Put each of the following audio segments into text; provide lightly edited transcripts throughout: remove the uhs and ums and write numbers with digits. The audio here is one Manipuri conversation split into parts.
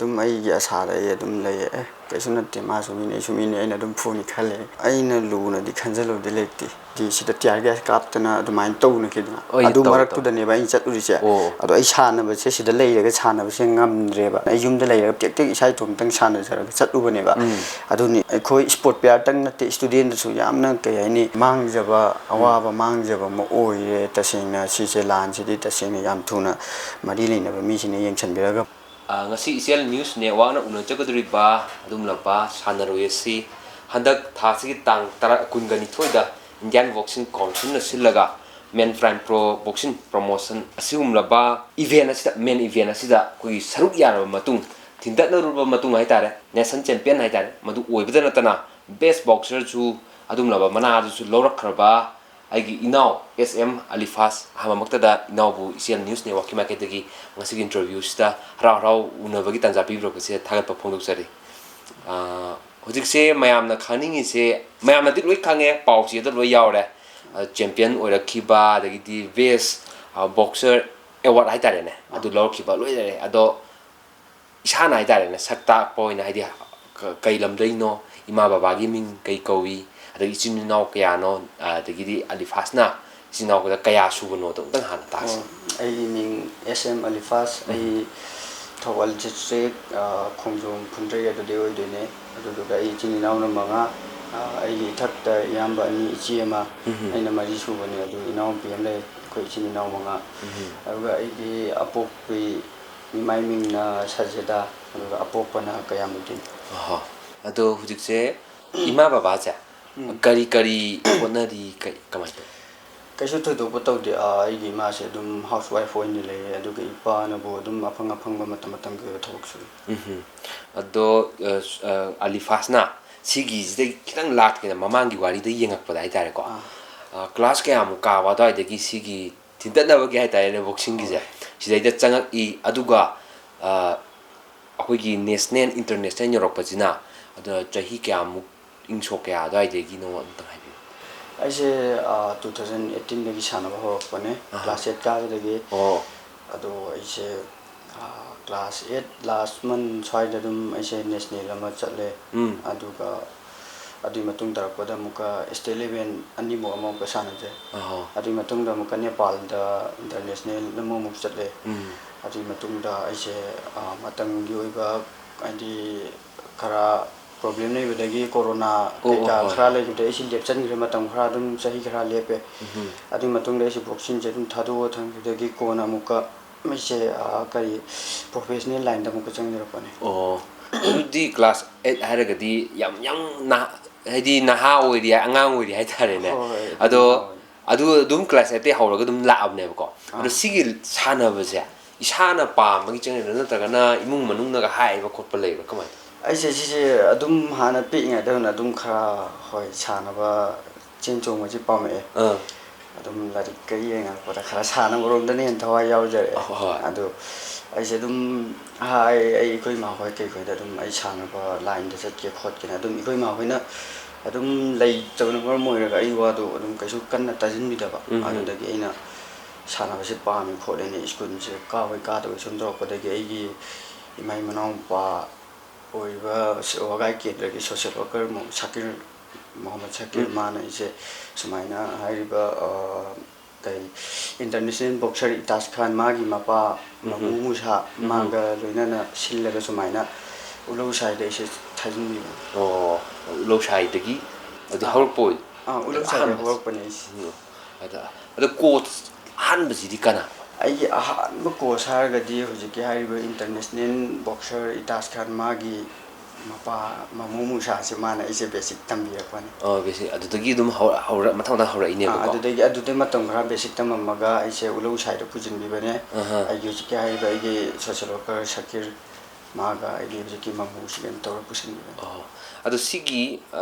ꯑꯗꯨꯝ ꯑꯩꯒꯤ ꯑꯁꯥꯗ ꯑꯩ ꯑꯗꯨꯝ ꯂꯩꯌꯦ ꯀꯩꯁꯨ ꯅꯠꯇꯦ ꯃꯥꯁꯨ ꯃꯤꯅꯦ ꯑꯩꯅ ꯑꯗꯨꯝ ꯐꯨꯅꯤ ꯈꯜꯂꯦ ꯑꯩꯅ ꯂꯨꯅꯗꯤ ꯈꯟꯖꯜꯂꯨꯕꯗꯤ ꯂꯩꯇꯦ ꯁꯤꯗ ꯇꯤꯌꯥꯔ ꯒ꯭ꯌꯥꯁ ꯀꯥꯞꯇꯅ ꯑꯗꯨꯃꯥꯏꯅ ꯇꯧꯅꯈꯤꯗꯅ ꯑꯗꯨ ꯃꯔꯛꯇꯨꯗꯅꯦꯕ ꯑꯩꯅ ꯆꯠꯂꯨꯔꯤꯁꯦ ꯑꯗꯣ ꯑꯩ ꯁꯥꯟꯅꯕꯁꯦ ꯁꯤꯗ ꯂꯩꯔꯒ ꯁꯥꯟꯅꯕꯁꯦ ꯉꯝꯗ꯭ꯔꯦꯕ ꯑꯩ ꯌꯨꯝꯗ ꯂꯩꯔꯒ ꯇꯦꯛ ꯇꯦꯛ ꯏꯁꯥ ꯏꯇꯣꯝꯇꯪ ꯁꯥꯟꯅꯖꯔꯒ ꯆꯠꯂꯨꯕꯅꯦꯕ ꯑꯗꯨꯅꯤ ꯑꯩꯈꯣꯏ ꯁ꯭ꯄꯣꯔꯠ ꯄ꯭ꯂꯦꯌꯔꯇꯪ ꯅꯠꯇꯦ ꯁ꯭ꯇꯨꯗꯦꯟꯗꯁꯨ ꯌꯥꯝꯅ ꯀꯩ ꯍꯥꯏꯅꯤ ꯃꯥꯡꯖꯕ ꯑꯋꯥꯕ ꯃꯥꯡꯖꯕ ꯑꯃ ꯑꯣꯏꯔꯦ ꯇꯁꯦꯡꯅ ꯁꯤꯁꯦ ꯂꯥꯟꯁꯤꯗꯤ ꯇꯁꯦꯡꯅ ꯌꯥꯝ ꯊꯨꯅ ꯃꯔꯤ ꯂꯩꯅꯕ ꯃꯤꯁꯤꯡꯅ ꯌꯦꯡꯁꯤꯟꯕꯤꯔꯒ ngasi ꯏꯆꯦꯜ ꯅ꯭ꯌꯨꯁ ꯅꯦꯠꯋꯥꯛꯅ ꯎꯅꯖꯒꯗꯧꯔꯤꯕ ꯑꯗꯨꯝꯂꯕ ꯁꯥꯟꯅꯔꯣꯏ ꯑꯁꯤ ꯍꯟꯗꯛ ꯊꯥꯁꯤꯒꯤ ꯇꯥꯡ 12ꯗ ꯏꯟꯗꯤꯌꯥꯟ ꯕꯣꯛꯁꯤꯡ ꯀꯥꯎꯟꯁꯤꯜꯅ ꯁꯤꯜꯂꯒ ꯃꯦꯟ ꯄ꯭ꯔꯥꯏꯝ ꯄ꯭ꯔꯣ ꯕꯣꯛꯁꯤꯡ ꯄ꯭ꯔꯣꯃꯣꯁꯟ ꯑꯁꯤꯒꯨꯝꯂꯕ ꯏꯚꯦꯟ ꯑꯁꯤꯗ ꯃꯦꯟ ꯏꯚꯦꯟ ꯑꯁꯤꯗ ꯑꯩꯈꯣꯏꯒꯤ ꯁꯔꯨꯛ ꯌꯥꯔꯕ ꯃꯇꯨꯡ ꯊꯤꯟꯇꯠꯅꯔꯨꯕ ꯃꯇꯨꯡ ꯍꯥꯏꯇꯥꯔꯦ ꯅꯦꯁꯟ ꯆꯦꯝꯄꯤꯌꯟ ꯍꯥꯏꯇꯥꯔꯦ ꯃꯗꯨ ꯑꯣꯏꯕꯗ ꯅꯠꯇꯅ ꯕꯦꯁ ꯕꯣꯛꯁꯔꯁꯨ ꯑꯗꯨꯝꯂꯕ ꯃꯅꯥ ꯑꯗꯨꯁꯨ ꯂꯧꯔꯛꯈ꯭ꯔꯕ ꯑꯩꯒꯤ ꯏꯅꯥꯎ SM Alifast ꯑꯍꯥꯟꯕꯃꯛꯇꯗ ꯏꯅꯥꯎꯕꯨ ꯏꯆꯦꯜ ꯅ꯭ꯌꯨꯁ ꯅꯦꯠꯋꯥꯛꯀꯤ ꯃꯥꯏꯀꯩꯗꯒꯤ ꯉꯁꯤꯒꯤ 인터뷰ꯁꯤꯗ ꯍꯔꯥꯎ ꯎꯅꯕꯒꯤ ꯇꯥꯟꯖꯥ ꯄꯤꯕꯤꯔꯛꯄꯁꯦ ꯊꯥꯒꯠꯄ ꯐꯣꯡꯗꯣꯛꯆꯔꯤ ꯍꯧꯖꯤꯛꯁꯦ ꯃꯌꯥꯝꯅ ꯈꯪꯅꯤꯡꯉꯤꯁꯦ ꯃꯌꯥꯝꯅꯗꯤ ꯂꯣꯏ ꯈꯪꯉꯦ ꯄꯥꯎꯆꯦꯗ ꯂꯣꯏ ꯌꯥꯎꯔꯦ ꯆꯦꯝꯄꯤꯌꯟ ꯑꯣꯏꯔꯛꯈꯤꯕ ꯑꯗꯒꯤꯗꯤ ꯕꯦꯁ ꯕꯣꯛꯁꯔ ꯑꯦꯋꯥꯔꯗ ꯍꯥꯏꯇꯥꯔꯦꯅꯦ ꯑꯗꯨ ꯂꯧꯔꯛꯈꯤꯕ ꯂꯣꯏ ꯂꯩꯔꯦ ꯑꯗꯣ ꯏꯁꯥꯅ ꯍꯥꯏꯇꯥꯔꯦꯅꯦ ꯁꯛ ꯇꯥꯛꯄ ꯑꯣꯏꯅ ꯍꯥꯏꯗꯤ ꯀꯩ ꯂꯝꯗꯩꯅꯣ ꯏꯃꯥ ꯕꯕꯥꯒꯤ ꯃꯤꯡ ꯀꯩ ꯀꯧꯏ ꯑꯗꯒꯤ ꯏꯆꯤꯟ ꯏꯅꯥꯎ ꯀꯌꯥꯅꯣ ꯑꯗꯒꯤꯗꯤ ꯑꯂꯤꯐꯥꯁꯅ ꯏꯆꯤꯟ ꯏꯅꯥꯎꯒꯗ ꯀꯌꯥ ꯁꯨꯕꯅꯣꯗꯣ ꯑꯃꯨꯛꯇꯪ ꯍꯥꯟꯅ ꯇꯥꯛꯁꯤ ꯑꯩꯒꯤ ꯃꯤꯡ SM Alifast ꯑꯩ ꯊꯧꯕꯥꯜ ꯗꯤꯁꯇ꯭ꯔꯤꯛ ꯈꯣꯡꯖꯣꯝ ꯐꯨꯟꯗ꯭ꯔꯩ ꯑꯗꯨꯗꯤ ꯑꯣꯏꯗꯣꯏꯅꯦ ꯑꯗꯨꯗꯨꯒ ꯑꯩ ꯏꯆꯤꯟ ꯏꯅꯥꯎꯅ 5 ꯑꯩꯒꯤ ꯏꯊꯛꯇ ꯏꯌꯥꯝꯕ 2 ꯏꯆꯦ ꯑꯃ ꯑꯩꯅ 4 ꯁꯨꯕꯅꯦ ꯑꯗꯨ ꯏꯅꯥꯎꯄꯤ ꯑꯃ ꯂꯩ ꯑꯩꯈꯣꯏ ꯏꯆꯤꯟ ꯏꯅꯥꯎ 5 ꯑꯗꯨꯒ ꯑꯩꯒꯤ ꯑꯄꯣꯛꯄꯤ ꯏꯃꯥꯏ ꯃꯤꯡꯅ ꯁꯖꯦꯗꯥ ꯑꯗꯨꯒ ꯑꯄꯣꯛꯄꯅ ꯀꯌꯥꯃꯨꯗꯤꯟ ꯑꯗꯣ ꯍꯧꯖꯤꯛꯁꯦ ꯏꯃꯥ ꯕꯕꯥꯁꯦ ꯀꯔꯤ ꯀꯔꯤ ꯍꯣꯠꯅꯔꯤ ꯀꯃꯥꯏꯅ ꯇꯧ ꯀꯩꯁꯨ ꯊꯣꯏꯗꯣꯛꯄ ꯇꯧꯗꯦ ꯑꯩꯒꯤ ꯏꯃꯥꯁꯦ ꯑꯗꯨꯝ ꯍꯥꯎꯁ ꯋꯥꯏꯐ ꯑꯣꯏꯅ ꯂꯩꯌꯦ ꯑꯗꯨꯒ ꯏꯄꯥꯅꯕꯨ ꯑꯗꯨꯝ ꯑꯐꯪꯕ ꯃꯇꯝꯒꯤ ꯑꯣꯏꯕ ꯊꯕꯛ ꯁꯨꯏ ꯑꯗꯣ ꯑꯂꯤꯐꯥꯁꯅ ꯁꯤꯒꯤꯁꯤꯗꯩ ꯈꯤꯇꯪ ꯂꯥꯛꯀꯦꯅ ꯃꯃꯥꯡꯒꯤ ꯋꯥꯔꯤꯗ ꯌꯦꯡꯉꯛꯄꯗ ꯍꯥꯏꯇꯥꯔꯦꯀꯣ ꯀ꯭ꯂꯥꯁ ꯀꯌꯥꯃꯨꯛ ꯀꯥꯕ ꯑꯗꯨꯋꯥꯏꯗꯒꯤ ꯁꯤꯒꯤ ꯊꯤꯟꯇꯠꯅꯕꯒꯤ ꯍꯥꯏꯇꯥꯔꯦꯅꯦ ꯕꯣꯛꯁꯤꯡꯒꯤꯁꯦ ꯁꯤꯗꯩꯗ ꯆꯪꯉꯛꯏ ꯑꯗꯨꯒ ꯑꯩꯈꯣꯏꯒꯤ ꯅꯦꯁꯅꯦꯜ ꯏꯟꯇꯔꯅꯦꯁꯅꯦꯜ ꯌꯧꯔꯛꯄꯁꯤꯅ ꯑꯗꯨ ꯆꯍꯤ ꯀꯌꯥꯃꯨꯛ ꯏꯪꯁꯣꯛ ꯀꯌꯥ ꯑꯗꯨꯋꯥꯏꯗꯒꯤꯅꯣ ꯑꯝꯇꯪ ꯍꯥꯏꯕꯤꯌꯨ ꯑꯩꯁꯦ 2018 ꯁꯥꯟꯅꯕ ꯍꯧꯔꯛꯄꯅꯦ ꯀ꯭ꯂꯥꯁ 8 ꯀꯥꯕꯗꯒꯤ ꯑꯗꯣ ꯑꯩꯁꯦ ꯀ꯭ꯂꯥꯁ 8 ꯂꯥꯁ ꯃꯟ ꯁ꯭ꯋꯥꯏꯗ ꯑꯗꯨꯝ ꯑꯩꯁꯦ ꯅꯦꯁꯅꯦꯜ ꯑꯃ ꯆꯠꯂꯦ ꯑꯗꯨꯒ ꯑꯗꯨꯒꯤ ꯃꯇꯨꯡ ꯇꯥꯔꯛꯄꯗ ꯑꯃꯨꯛꯀ ꯁ꯭ꯇꯦꯠ ꯂꯦꯚꯦꯜ ꯑꯅꯤꯃꯨꯛ ꯑꯃꯨꯛꯀ ꯁꯥꯟꯅꯖꯩ ꯑꯗꯨꯒꯤ ꯃꯇꯨꯡꯗ ꯑꯃꯨꯛꯀ ꯅꯦꯄꯥꯜꯗ ꯏꯟꯇꯔꯅꯦꯁꯅꯦꯜ ꯑꯃꯃꯨꯛ ꯆꯠꯂꯦ ꯑꯗꯨꯒꯤ ꯃꯇꯨꯡꯗ ꯑꯩꯁꯦ ꯃꯇꯝꯒꯤ ꯑꯣꯏꯕ ꯍꯥꯏꯗꯤ ꯈꯔ ꯄ꯭ꯔꯣꯕ꯭ꯂꯦꯝ ꯂꯩꯕꯗꯒꯤ ꯀꯣꯔꯣꯅꯥ ꯀꯩꯀꯥ ꯈꯔ ꯂꯩꯕꯗꯒꯤ ꯑꯩꯁꯦ ꯂꯦꯞꯆꯟꯈ꯭ꯔꯦ ꯃꯇꯝ ꯈꯔ ꯑꯗꯨꯝ ꯆꯍꯤ ꯈꯔ ꯂꯦꯞꯄꯦ ꯑꯗꯨꯒꯤ ꯃꯇꯨꯡꯗ ꯑꯩꯁꯦ ꯕꯣꯛꯁꯤꯡꯁꯦ ꯑꯗꯨꯝ ꯊꯥꯗꯣꯛꯑ ꯊꯝꯈꯤꯕꯗꯒꯤ ꯀꯣꯟꯅ ꯑꯃꯨꯛꯀ ꯑꯩꯁꯦ ꯀꯔꯤ ꯄ꯭ꯔꯣꯐꯦꯁꯅꯦꯜ ꯂꯥꯏꯟꯗ ꯑꯃꯨꯛꯀ ꯆꯪꯖꯔꯛꯄꯅꯦ ꯑꯗꯨꯗꯤ ꯀ꯭ꯂꯥꯁ 8 ꯍꯥꯏꯔꯒꯗꯤ ꯌꯥꯝ ꯍꯥꯏꯗꯤ ꯅꯍꯥ ꯑꯣꯏꯔꯤ ꯑꯉꯥꯡ ꯑꯣꯏꯔꯤ ꯍꯥꯏꯇꯥꯔꯦꯅꯦ ꯑꯗꯣ ꯑꯗꯨꯝ ꯀ꯭ꯂꯥꯁ 8 ꯍꯧꯔꯒ ꯑꯗꯨꯝ ꯂꯥꯛꯑꯕꯅꯦꯕꯀꯣ ꯑꯗꯣ ꯁꯤꯒꯤ ꯁꯥꯟꯅꯕꯁꯦ ꯏꯁꯥꯅ ꯄꯥꯝꯕꯒꯤ ꯆꯪꯉꯤꯔ ꯅꯠꯇ꯭ꯔꯒꯅ ꯏꯃꯨꯡ ꯃꯅꯨꯡꯅꯒ ꯍꯥꯏꯕ ꯈꯣꯠꯄ ꯂꯩꯕ꯭ꯔꯥ ꯀꯃꯥꯏꯅ ꯇꯧꯋꯤ ꯑꯩꯁꯦ ꯁꯤꯁꯦ ꯑꯗꯨꯝ ꯍꯥꯟꯅ ꯄꯤꯛꯏꯉꯩꯗ ꯑꯗꯨꯝ ꯈꯔ ꯍꯣꯏ ꯁꯥꯟꯅꯕ ꯆꯦꯟ ꯆꯣꯡꯕꯁꯦ ꯄꯥꯝꯃꯛꯑꯦ ꯑꯗꯨꯝ ꯂꯥꯏꯔꯤꯛꯀ ꯌꯦꯡꯉꯛꯄꯗ ꯈꯔ ꯁꯥꯟꯅꯕꯔꯣꯝꯗꯅ ꯍꯦꯟꯅ ꯊꯋꯥꯏ ꯌꯥꯎꯖꯔꯛꯑꯦ ꯑꯗꯣ ꯑꯩꯁꯦ ꯑꯗꯨꯝ ꯑꯩꯈꯣꯏ ꯏꯃꯥꯍꯣꯏ ꯀꯩꯈꯣꯏꯗ ꯑꯗꯨꯝ ꯑꯩ ꯁꯥꯟꯅꯕ ꯂꯥꯏꯟꯗ ꯆꯠꯀꯦ ꯈꯣꯠꯀꯦꯅ ꯑꯗꯨꯝ ꯑꯩꯈꯣꯏ ꯏꯃꯥꯍꯣꯏꯅ ꯑꯗꯨꯝ ꯂꯩꯇꯕꯅ ꯃꯔꯝ ꯑꯣꯏꯔꯒ ꯑꯩ ꯋꯥꯗꯣ ꯑꯗꯨꯝ ꯀꯩꯁꯨ ꯀꯟꯅ ꯇꯥꯁꯤꯟꯕꯤꯗꯕ ꯑꯗꯨꯗꯒꯤ ꯑꯩꯅ ꯁꯥꯟꯅꯕꯁꯦ ꯄꯥꯝꯃꯤ ꯈꯣꯠꯂꯦꯅ ꯁ꯭ꯀꯨꯜꯁꯦ ꯀꯥꯗꯕ ꯁꯨꯝ ꯇꯧꯔꯛꯄꯗꯒꯤ ꯑꯩꯒꯤ ꯏꯃꯥꯏ ꯃꯅꯥꯎꯄꯥ ꯑꯣꯏꯕ ꯋꯥꯒꯥꯏ ꯀꯦꯟꯗ꯭ꯔꯒꯤ ꯁꯣꯁꯤꯌꯦꯜ ꯋꯥꯔꯀꯔ ꯁꯥꯀꯤꯔ ꯃꯣꯍꯝꯃꯗ ꯁꯥꯀꯤꯔ ꯃꯥꯅ ꯑꯩꯁꯦ ꯁꯨꯃꯥꯏꯅ ꯍꯥꯏꯔꯤꯕ ꯀꯩ ꯏꯟꯇꯔꯅꯦꯁꯅꯦꯜ ꯕꯣꯛꯁꯔ ꯏꯇꯥꯁ ꯈꯥꯟ ꯃꯥꯒꯤ ꯃꯄꯥ ꯃꯕꯨ ꯃꯨꯁꯥ ꯃꯥꯒ ꯂꯣꯏꯅꯅ ꯁꯤꯜꯂꯒ ꯁꯨꯃꯥꯏꯅ ꯎꯂꯧꯁꯥꯏꯗ ꯑꯩꯁꯦ ꯊꯥꯖꯤꯟꯕꯤꯕꯅꯦ ꯎꯂꯧꯁꯥꯏꯗꯒꯤ ꯑꯗꯨꯗꯤ ꯍꯧꯔꯛꯄ ꯑꯣꯏ ꯎꯂꯧꯁꯥꯏꯗ ꯍꯧꯔꯛꯄꯅꯦ ꯑꯩꯁꯦ ꯑꯗꯣ ꯀꯣꯆ ꯑꯍꯥꯟꯕꯁꯤꯗꯤ ꯀꯅꯥ ꯑꯩꯒꯤ ꯑꯍꯥꯟꯕ ꯀꯣꯆ ꯍꯥꯏꯔꯒꯗꯤ ꯍꯧꯖꯤꯛꯀꯤ ꯍꯥꯏꯔꯤꯕ ꯏꯟꯇꯔꯅꯦꯁꯅꯦꯜ ꯕꯣꯛꯁꯔ ꯏꯇꯥꯁ ꯈꯥꯟ ꯃꯥꯒꯤ ꯃꯄꯥ ꯃꯃꯨ ꯃꯨꯁꯥꯁꯦ ꯃꯥꯅ ꯑꯩꯁꯦ ꯕꯦꯁꯤꯛ ꯇꯝꯕꯤꯔꯛꯄꯅꯦ ꯕꯦꯁꯤꯛ ꯑꯗꯨꯗꯒꯤ ꯑꯗꯨꯝ ꯃꯊꯪ ꯍꯧꯔꯛꯏꯅꯦꯕꯀꯣ ꯑꯗꯨꯗꯩ ꯃꯇꯝ ꯈꯔ ꯕꯦꯁꯤꯛ ꯇꯝꯃꯝꯃꯒ ꯑꯩꯁꯦ ꯎꯂꯧꯁꯥꯏꯗ ꯄꯨꯁꯤꯟꯕꯤꯕꯅꯦ ꯑꯩꯒꯤ ꯍꯧꯖꯤꯛꯀꯤ ꯍꯥꯏꯔꯤꯕ ꯑꯩꯒꯤ ꯁꯣꯁꯤꯌꯦꯜ ꯋꯥꯔꯀꯔ ꯁꯀꯤꯔ ꯃꯥꯒ ꯑꯩꯒꯤ ꯍꯧꯖꯤꯛꯀꯤ ꯃꯃꯨꯁꯤꯒ ꯇꯧꯔ ꯄꯨꯁꯤꯟꯕꯤꯕꯅꯦ ꯑꯗꯣ ꯁꯤꯒꯤ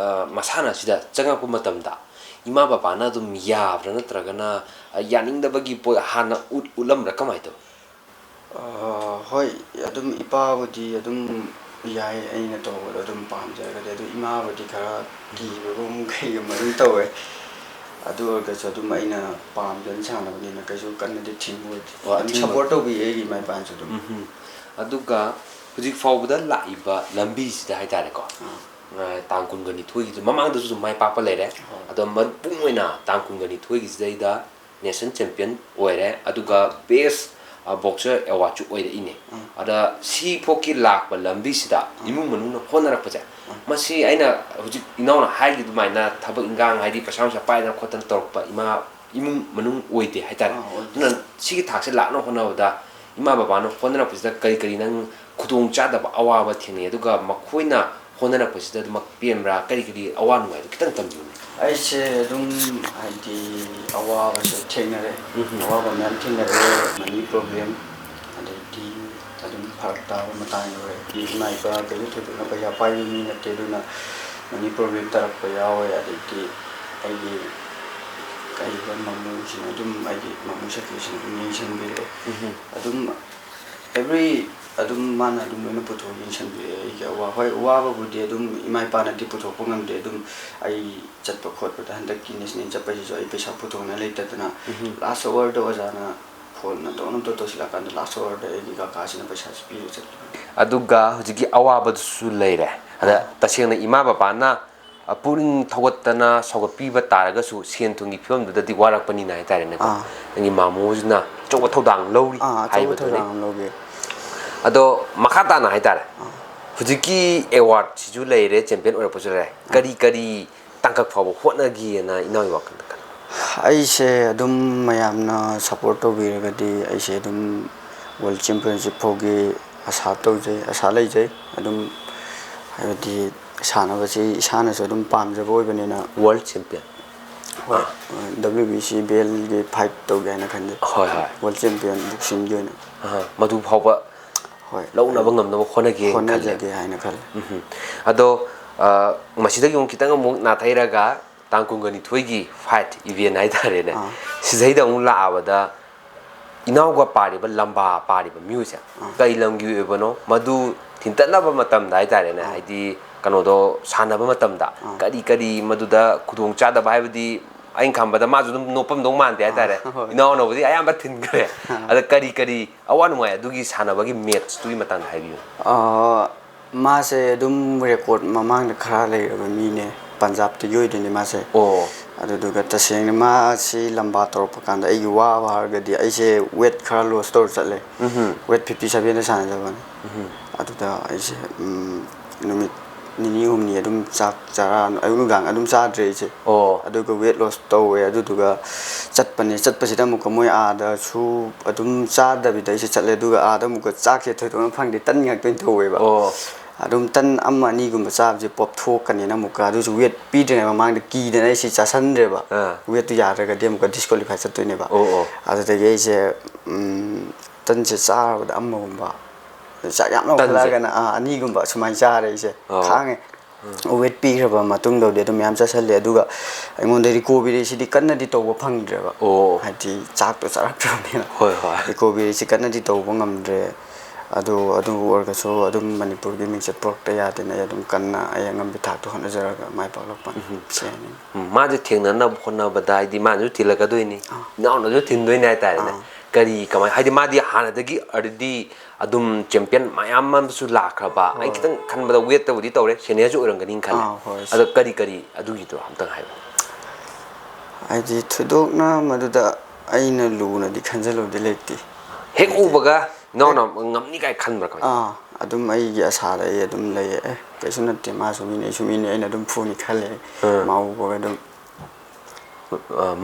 ꯃꯁꯥꯟꯅꯁꯤꯗ ꯆꯪꯉꯛꯄ ꯃꯇꯝꯗ ꯏꯃꯥ ꯕꯕꯥꯅ ꯑꯗꯨꯝ ꯌꯥꯕ꯭ꯔꯥ ꯅꯠꯇ꯭ꯔꯒꯅ ꯌꯥꯅꯤꯡꯗꯕꯒꯤ ꯄꯣꯠ ꯍꯥꯟꯅ ꯎꯠꯂꯝꯕ꯭ꯔꯥ ꯀꯃꯥꯏꯅ ꯇꯧꯋꯤ ꯍꯣꯏ ꯑꯗꯨꯝ ꯏꯄꯥꯕꯨꯗꯤ ꯑꯗꯨꯝ ꯌꯥꯏ ꯑꯩꯅ ꯇꯧꯕꯗꯣ ꯑꯗꯨꯝ ꯄꯥꯝꯖꯔꯒꯗꯤ ꯑꯗꯨ ꯏꯃꯥꯕꯨꯗꯤ ꯈꯔ ꯀꯤꯕꯒꯨꯝ ꯀꯩꯒꯨꯝꯕ ꯑꯗꯨꯝ ꯇꯧꯋꯦ ꯑꯗꯨ ꯑꯣꯏꯔꯒꯁꯨ ꯑꯗꯨꯝ ꯑꯩꯅ ꯄꯥꯝꯖꯅ ꯁꯥꯟꯅꯕꯅꯤꯅ ꯀꯩꯁꯨ ꯀꯟꯅꯗꯤ ꯊꯤꯡꯕ ꯑꯣꯏꯗꯦ ꯑꯗꯨꯝ ꯁꯞꯄꯣꯔꯠ ꯇꯧꯕꯤꯌꯦ ꯑꯩꯒꯤ ꯏꯃꯥ ꯏꯄꯥꯅꯁꯨ ꯑꯗꯨꯝ ꯑꯗꯨꯒ Hujik faubada laiba lambi sida haitare ko. Tang kun gani thui gi mamang da su mai pa pa lere. Ado man pungoina tang kun gani thui gi zaida nation champion oire aduga best boxer award chu oire ine. Ada si phoki lak ba lambi sida imung manuna honara pa ja. Masi aina hujik inauna hai gi dumaina thabak ingang haidi pasam sa pai na khotan torpa ima imung manung oide haitare. Nan si thak se lakno honawda ima baba no honara pa sida kari kari nang khudong chada ba awaba thine aduga makhoina honara pa sida mak pemra kari kari awan mai kitang tamju ai se dum haidi awaba se thenare awaba man thenare mani problem ade di adum phakta matang re di mai ba ke lu thu na ba ya pai ni na te du na mani problem tarak pa ya wa ade di ai di kai ba mamu sin adum ai di mamu se ke sin ni sin be adum every adum mana adum na puto yin san be ya wa hoi wa ba bu de adum imai pa na di puto pongam de adum ai chat pa khot pa han dak ki nes ne chap pa ji ai pesa puto na le ta na last hour do jana phone na to sila kan last hour de gi ka ka sin pesa pi chat aduga hujiki awaba su leire ada taseng na ima baba na puring thawatana sogot piba taraga su sen thungi film da di warak pani na tare na ko ngi mamojna chowa thodang lori hai ba thodang loge ado makata na hai tare hujiki award siju leire champion ora posure kari kari tangkak phaw hotna gi na inai wakan kan ai se adum mayam na support to bi ga di ai se adum world championship phoge asa to je asa lai je adum hai di sana ba si sana so adum pam je boy bane na world champion WBC bel ge fight to ga na khan je hoi hoi world champion boxing ge na madu phawba hoi lau na bangam na khona ge hai na khal ado masida yung kitang mo na thairaga tangkungani thoigi fight event ai tare ne sizai da un la abada inaw ga pari ba lamba pari ba music kai lamgi ebono madu thintana ba matam dai tare ne haidi kano do sana ba matam da kari kari madu da khudong cha da bai badi ain khamba da ma ju nopam dong man dai tare inaw no badi ayam ba thin gre ada kari kari awan mai adugi sana ba gi match tui matang hai bi ma se dum record mamang da khara lai ra mi ne Punjab to yoi de ma se adu du ga taseng ma si lamba tor pa kan da ai wa wa ga di ai se weight khara lo store chatle weight 57 na san ja ban adu da ai se numit ni hum ni adum chak chara ai nu gang adum sa dre se adu ga weight loss to we adu du ga chat pa si da mu ko moi a da su adum sa da bi da se chatle du ga a da mu ko chak se thoi to phang de tan ngak pen to we ba adum tan amma ni gum cha je pop thok kan na muka du su weight pi de ma mang de ki de na si cha san de ba weight tu ya ra ga dem ko disqualify chat to ne ba adu de ge se tan se cha da amma gum ba cha yam no khala ga na ani gum ba sumai cha re se khang weight pi ra ba ma tung do de dum yam cha sal le du ga ai ngon de ko bi si di kan na di to ba phang de ba ha di chak to cha ra ne hoi hoi ko bi si kan na di to ba ngam de adu orga so adum manipur gi mixed pork ta ya de na adum kanna ayangam bi thak to hona jara ga mai pa lok pan se ni ma je thengna na khona badai di ma ju tilaga doi ni naw na ju tin doi na ta ne kari kamai haidi ma di hana dagi ardi adum champion mayam man su la kha ba ai kitang khan ba weight ta budi tawre senior ju orang ganin khan adu kari kari adu gi to amtang hai ai di thudok na maduda aina lu na di khanjalo de lekti hek ubaga no ngamni kai khan ba ka adum ai gi asa da ai adum lei kaisu na te ma su mi ne aina adum phuni khale mau bo adum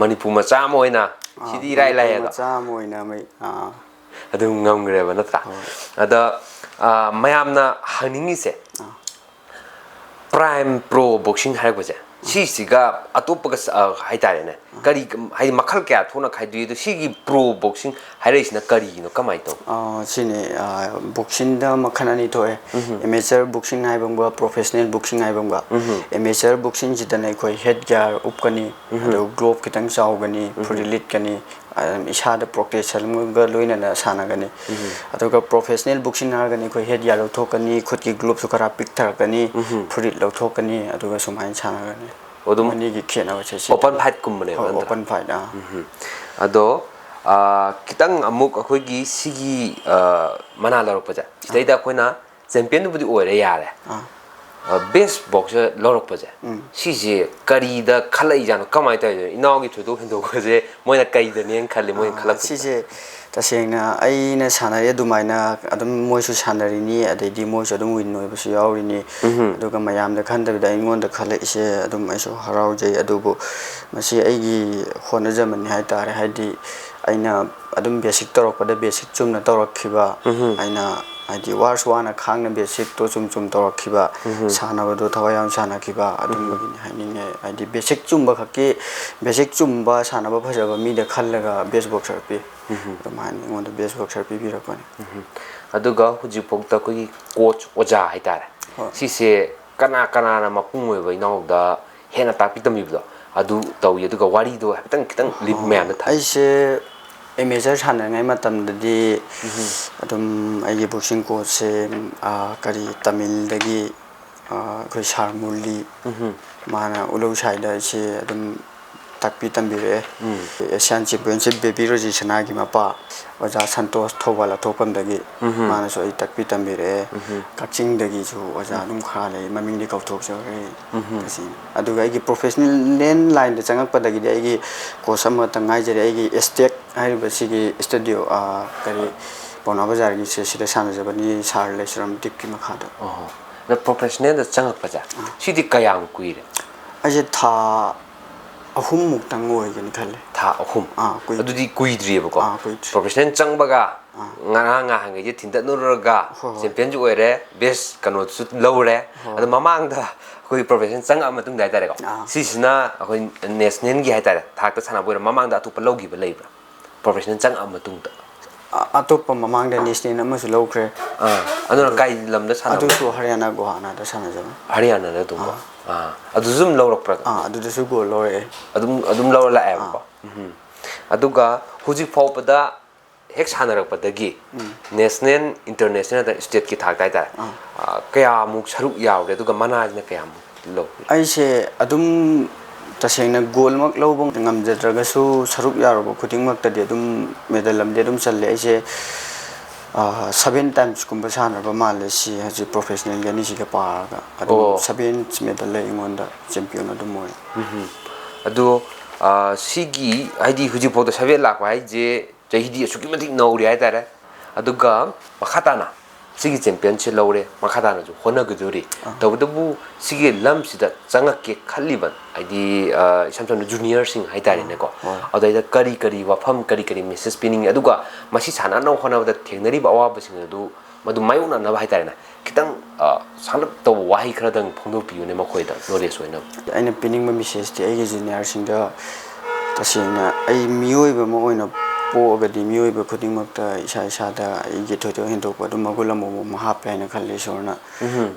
manipur ma cha mo ina sidi rai lai ga cha mo ina mai adum ngam gre ba natra ada mayam na haningi se prime pro boxing hai ba je si siga atopa ga hai tare ne kari hai makhal kya thona khai du si gi pro boxing hai rais na kari no kamai to sine boxing da makhana ni to amateur boxing hai bangba professional boxing hai bangba amateur boxing ji da nai khoi head gear upkani ado glove kitang chaw gani full kani isa da protection ga loina na sana gani ado ga professional boxing har gani khoi head gear lo thokani khut ki glove su kara pick thar gani full lo thokani ado ga sumai sana gani odum ni gi khena wa che open fight kum ne open fight ado kitang amuk akhoi gi sigi mana la ro pa ja sidai da khoina ꯆꯦꯝꯄꯤꯌꯟꯗꯨꯕꯨꯗꯤ ꯑꯣꯏꯔꯦ ꯌꯥꯔꯦ ꯕꯦꯁ ꯕꯣꯛꯁꯔ ꯂꯧꯔꯛꯄꯁꯦ ꯁꯤꯁꯦ ꯀꯔꯤꯗ ꯈꯜꯂꯛꯏꯖꯥꯠꯅꯣ ꯀꯃꯥꯏꯅ ꯇꯧꯔꯤꯅꯣ ꯏꯅꯥꯎꯒꯤ ꯊꯣꯏꯗꯣꯛ ꯍꯦꯟꯗꯣꯛꯄꯁꯦ ꯃꯣꯏꯅ ꯀꯩꯗꯅꯦꯅ ꯈꯜꯂꯤ ꯃꯣꯏꯅ ꯈꯜꯂꯛꯄꯁꯤꯗ ꯁꯤꯁꯦ ꯇꯁꯦꯡꯅ ꯑꯩꯅ ꯁꯥꯟꯅꯔꯤ ꯑꯗꯨꯃꯥꯏꯅ ꯑꯗꯨꯝ ꯃꯣꯏꯁꯨ ꯁꯥꯟꯅꯔꯤꯅꯤ ꯑꯗꯩꯗꯤ ꯃꯣꯏꯁꯨ ꯑꯗꯨꯝ ꯋꯤꯟ ꯑꯣꯏꯕꯁꯨ ꯌꯥꯎꯔꯤꯅꯤ ꯑꯗꯨꯒ ꯃꯌꯥꯝꯗ ꯈꯟꯗꯕꯤꯗ ꯑꯩꯉꯣꯟꯗ ꯈꯜꯂꯛꯏꯁꯦ ꯑꯗꯨꯝ ꯑꯩꯁꯨ ꯍꯔꯥꯎꯖꯩ ꯑꯗꯨꯕꯨ ꯃꯁꯤ ꯑꯩꯒꯤ ꯍꯣꯠꯅꯖꯃꯟꯅꯤ ꯍꯥꯏꯇꯥꯔꯦ ꯍꯥꯏꯗꯤ ꯑꯩꯅ ꯑꯗꯨꯝ ꯕꯦꯁꯤꯛ ꯇꯧꯔꯛꯄꯗ ꯕꯦꯁꯤꯛ ꯆꯨꯝꯅ ꯇꯧꯔꯛꯈꯤꯕ ꯑꯩꯅ ꯍꯥꯏꯗꯤ ꯋꯥꯔꯁꯨ ꯋꯥꯅ ꯈꯥꯡꯅ ꯕꯦꯁꯤꯛꯇꯣ ꯆꯨꯝ ꯇꯧꯔꯛꯈꯤꯕ ꯁꯥꯟꯅꯕꯗꯣ ꯊꯋꯥꯏ ꯌꯥꯎꯅ ꯁꯥꯟꯅꯈꯤꯕ ꯑꯗꯨꯝꯕꯒꯤꯅꯤ ꯍꯥꯏꯅꯤꯡꯉꯦ ꯍꯥꯏꯗꯤ ꯕꯦꯁꯤꯛ ꯆꯨꯝꯕ ꯈꯛꯀꯤ ꯕꯦꯁꯤꯛ ꯆꯨꯝꯕ ꯁꯥꯟꯅꯕ ꯐꯖꯕ ꯃꯤꯗ ꯈꯜꯂꯒ ꯕꯦꯁ ꯕꯣꯛꯁꯔ ꯄꯤ ꯑꯗꯨꯃꯥꯏꯅ ꯑꯩꯉꯣꯟꯗ ꯕꯦꯁ ꯕꯣꯛꯁꯔ ꯄꯤꯕꯤꯔꯛꯄꯅꯤ ꯑꯗꯨꯒ ꯍꯧꯖꯤꯛꯐꯥꯎꯗ ꯑꯩꯈꯣꯏꯒꯤ ꯀꯣꯆ ꯑꯣꯖꯥ ꯍꯥꯏꯇꯥꯔꯦ ꯁꯤꯁꯦ ꯀꯅꯥꯅ ꯃꯄꯨꯡ ꯑꯣꯏꯕ ꯏꯅꯥꯎꯗ ꯍꯦꯟꯅ ꯇꯥꯛꯄꯤ ꯇꯝꯕꯤꯕꯗꯣ ꯑꯗꯨ ꯇꯧꯏ ꯑꯗꯨꯒ ꯋꯥꯔꯤꯗꯣ ꯍꯥꯏꯐꯦꯠꯇꯪ ꯈꯤꯇꯪ ꯂꯤꯞ ꯃꯌꯥꯝꯗ ꯊꯝ ꯑꯩꯁꯦ ꯑꯦꯃꯦꯆꯔ ꯁꯥꯟꯅꯔꯤꯉꯩ ꯃꯇꯝꯗꯗꯤ ꯑꯗꯨꯝ ꯑꯩꯒꯤ ꯕꯣꯛꯁꯤꯡ ꯀꯣꯆꯁꯦ ꯀꯔꯤ ꯇꯥꯃꯤꯜꯗꯒꯤ ꯑꯩꯈꯣꯏ ꯁꯥꯔ ꯃꯨꯔꯂꯤ ꯃꯥꯅ ꯎꯂꯧꯁꯥꯏꯗ ꯑꯩꯁꯦ ꯑꯗꯨꯝ ꯇꯥꯛꯄꯤ ꯇꯝꯕꯤꯔꯛꯑꯦ ꯑꯦꯁꯤꯌꯥꯟ ꯆꯦꯝꯄꯤꯌꯟꯁꯤꯞ ꯕꯦꯕꯤ ꯔꯣꯖꯤ ꯁꯅꯥꯒꯤ ꯃꯄꯥ ꯑꯣꯖꯥ ꯁꯟꯇꯣꯁ ꯊꯧꯕꯥꯜ ꯑꯊꯣꯛꯄꯝꯗꯒꯤ ꯃꯥꯅꯁꯨ ꯑꯩ ꯇꯥꯛꯄꯤ ꯇꯝꯕꯤꯔꯛꯑꯦ ꯀꯛꯆꯤꯡꯗꯒꯤꯁꯨ ꯑꯣꯖꯥ ꯑꯗꯨꯝ ꯈꯔ ꯂꯩ ꯃꯃꯤꯡꯗꯤ ꯀꯥꯎꯊꯣꯛꯆꯈ꯭ꯔꯦ ꯇꯁꯦꯡꯅ ꯑꯗꯨꯒ ꯑꯩꯒꯤ ꯄ꯭ꯔꯣꯐꯦꯁꯅꯦꯜ ꯂꯥꯏꯟꯗ ꯆꯪꯉꯛꯄꯗꯒꯤꯗꯤ ꯑꯩꯒꯤ ꯀꯣꯆ ꯑꯃꯇꯪ ꯉꯥꯏꯖꯔꯦ ꯑꯩꯒꯤ ꯑꯦꯁꯇꯦꯛ ꯍꯥꯏꯔꯤꯕ ꯁꯤꯒꯤ ꯏꯁꯇꯨꯗꯤꯑꯣ ꯀꯔꯤ ꯄꯥꯎꯅꯥ ꯕꯖꯥꯔꯒꯤ ꯁꯤꯗ ꯁꯥꯟꯅꯖꯕꯅꯤ ꯁꯥꯔ ꯂꯩꯁ꯭ꯔꯝ ꯗꯤꯞꯀꯤ ꯃꯈꯥꯗ ꯑꯗ ꯄ꯭ꯔꯣꯐꯦꯁꯅꯦꯜꯗ ꯆꯪꯉꯛꯄꯁꯦ ꯁꯤꯗꯤ ꯀꯌꯥꯝ ꯀꯨꯏꯔꯦ ꯑꯩꯁꯦ ꯊꯥ ꯑꯍꯨꯝꯃꯨꯛꯇꯪ ꯑꯣꯏꯒꯅꯤ ꯈꯜꯂꯦ ꯊꯥ ꯑꯍꯨꯝ ꯀꯨꯏꯗ꯭ꯔꯤ ꯑꯗꯨꯗꯤ ꯀꯨꯏꯗ꯭ꯔꯤꯑꯕꯀꯣ ꯀꯨꯏꯗ꯭ꯔꯤ ꯄ꯭ꯔꯣꯐꯦꯁꯅꯦꯜ ꯆꯪꯕꯒ ꯉꯍꯥꯡꯉꯩꯁꯦ ꯊꯤꯟꯇꯠꯅꯔꯨꯔꯒ ꯍꯣꯏ ꯆꯦꯝꯄꯤꯌꯟꯁꯨ ꯑꯣꯏꯔꯦ ꯕꯦꯁ ꯀꯩꯅꯣꯁꯨ ꯂꯧꯔꯦ ꯑꯗꯣ ꯍꯣꯏ ꯃꯃꯥꯡꯗ ꯑꯩꯈꯣꯏ ꯄ꯭ꯔꯣꯐꯦꯁꯅꯦꯜ ꯆꯪꯉꯛꯑ ꯃꯇꯨꯡꯗ ꯍꯥꯏꯇꯥꯔꯦꯀꯣ ꯁꯤꯁꯤꯅ ꯑꯩꯈꯣꯏ ꯅꯦꯁꯅꯦꯜꯒꯤ ꯍꯥꯏꯇꯥꯔꯦ ꯊꯥꯛꯇ ꯁꯥꯟꯅꯕ ꯑꯣꯏꯔ ꯃꯃꯥꯡꯗ ꯑꯇꯣꯞꯄ ꯂꯧꯈꯤꯕ ꯂꯩꯕ꯭ꯔꯥ ꯄ꯭ꯔꯣꯐꯦꯁꯅꯦꯜ ꯆꯪꯉꯛꯑ ꯃꯇꯨꯡꯗ ꯑꯇꯣꯞꯄ ꯃꯃꯥꯡꯗ ꯅꯦꯁꯅꯦꯜ ꯑꯃꯁꯨ ꯂꯧꯈ꯭ꯔꯦ ꯑꯗꯨꯅ ꯀꯥꯏ ꯂꯝꯗ ꯁꯥꯟꯅꯕ ꯑꯗꯨꯁꯨ ꯍꯔꯤꯌꯥꯅꯥ ꯒꯨꯍꯥꯅꯥꯗ ꯁꯥꯟꯅꯖꯕꯅꯤ ꯍꯔꯤꯌꯥꯅꯥꯗ ꯑꯗꯨꯝꯀꯣ ꯑꯗꯨꯁꯨ ꯑꯗꯨꯝ ꯂꯧꯔꯛꯄ꯭ꯔꯥ ꯑꯗꯨꯗꯁꯨ ꯒꯣꯜ ꯂꯧꯔꯛꯑꯦ ꯑꯗꯨꯝ ꯂꯧꯔ ꯂꯥꯛꯑꯦꯕꯀꯣ ꯑꯗꯨꯒ ꯍꯧꯖꯤꯛ ꯐꯥꯎꯕꯗ ꯍꯦꯛ ꯁꯥꯟꯅꯔꯛꯄꯗꯒꯤ ꯅꯦꯁꯅꯦꯜ ꯏꯟꯇꯔꯅꯦꯁꯅꯦꯜꯗ ꯏꯁꯇꯦꯠꯀꯤ ꯊꯥꯛꯇ ꯍꯥꯏꯇꯥꯔꯦ ꯀꯌꯥꯃꯨꯛ ꯁꯔꯨꯛ ꯌꯥꯎꯔꯦ ꯑꯗꯨꯒ ꯃꯅꯥꯁꯤꯅ ꯀꯌꯥꯃꯨꯛ ꯂꯧꯕꯤꯔꯦ ꯑꯩꯁꯦ ꯑꯗꯨꯝ ꯇꯁꯦꯡꯅ ꯒꯣꯜꯃꯛ ꯂꯧꯕ ꯉꯝꯖꯗ꯭ꯔꯒꯁꯨ ꯁꯔꯨꯛ ꯌꯥꯎꯔꯕ ꯈꯨꯗꯤꯡꯃꯛꯇꯗꯤ ꯑꯗꯨꯝ ꯃꯦꯗꯜ ꯑꯃꯗꯤ ꯑꯗꯨꯝ ꯆꯜꯂꯦ ꯑꯩꯁꯦ 7 times ꯀꯨꯝꯕ ꯁꯥꯟꯅꯕ ꯃꯥꯜꯂꯦ ꯁꯤ ꯍꯧꯖꯤꯛ ꯄ꯭ꯔꯣꯐꯦꯁꯅꯦꯜꯒꯤ ꯑꯅꯤꯁꯤꯒ ꯄꯥꯔꯒ ꯑꯗꯨꯝ 7 ꯃꯦꯗꯜ ꯂꯩ ꯑꯩꯉꯣꯟꯗ ꯆꯦꯝꯄꯤꯌꯟ ꯑꯗꯨꯝ ꯑꯣꯏ ꯑꯗꯣ ꯁꯤꯒꯤ ꯍꯥꯏꯗꯤ ꯍꯧꯖꯤꯛꯐꯥꯎꯗ 7 ꯂꯥꯛꯄ ꯍꯥꯏꯁꯦ ꯆꯍꯤꯗꯤ ꯑꯁꯨꯛꯀꯤ ꯃꯇꯤꯛ ꯅꯧꯔꯤ ꯍꯥꯏꯇꯥꯔꯦ ꯑꯗꯨꯒ ꯃꯈꯥ ꯇꯥꯅ ꯁꯤꯒꯤ ꯆꯦꯝꯄꯤꯌꯟꯁꯤꯞ ꯂꯧꯔꯦ ꯃꯈꯥ ꯇꯥꯅꯁꯨ ꯍꯣꯠꯅꯒꯗꯣꯔꯤ ꯇꯧꯕꯇꯕꯨ ꯁꯤꯒꯤ ꯂꯝꯁꯤꯗ ꯆꯪꯉꯛꯀꯦ ꯈꯜꯂꯤꯕ ꯍꯥꯏꯗꯤ ꯏꯁꯝ ꯁꯝꯅ ꯖꯨꯅꯤꯌꯔꯁꯤꯡ ꯍꯥꯏꯇꯥꯔꯦꯅꯦꯀꯣ ꯑꯗꯩꯗ ꯀꯔꯤ ꯋꯥꯐꯝ ꯀꯔꯤ ꯃꯦꯁꯦꯖ ꯄꯤꯅꯤꯡꯉꯤ ꯑꯗꯨꯒ ꯃꯁꯤ ꯁꯥꯟꯅꯅꯕ ꯍꯣꯠꯅꯕꯗ ꯊꯦꯡꯅꯔꯤꯕ ꯑꯋꯥꯕꯁꯤꯡ ꯑꯗꯨ ꯃꯗꯨ ꯃꯥꯌꯣꯛꯅꯅꯕ ꯍꯥꯏꯇꯥꯔꯦꯅꯦ ꯈꯤꯇꯪ ꯁꯥꯡꯂꯞ ꯇꯧꯕ ꯋꯥꯍꯩ ꯈꯔꯗꯪ ꯐꯣꯡꯗꯣꯛꯄꯤꯌꯨꯅꯦ ꯃꯈꯣꯏꯗ ꯅꯣꯂꯦꯖ ꯑꯣꯏꯅꯕ ꯑꯩꯅ ꯄꯤꯅꯤꯡꯕ ꯃꯦꯁꯦꯖꯇꯤ ꯑꯩꯒꯤ ꯖꯨꯅꯤꯌꯔꯁꯤꯡꯗ ꯇꯁꯦꯡꯅ ꯑꯩ ꯃꯤꯑꯣꯏꯕ ꯑꯃ ꯑꯣꯏꯅ ꯄꯣꯛꯑꯒꯗꯤ ꯃꯤꯑꯣꯏꯕ ꯈꯨꯗꯤꯡꯃꯛꯇ ꯏꯁꯥꯗ ꯑꯩꯒꯤ ꯊꯣꯏꯗꯣꯛ ꯍꯦꯟꯗꯣꯛꯄ ꯑꯗꯨꯝ ꯃꯒꯨꯟ ꯑꯃꯃꯝ ꯍꯥꯞꯄꯦ ꯍꯥꯏꯅ ꯈꯜꯂꯤ ꯏꯁꯣꯔꯅ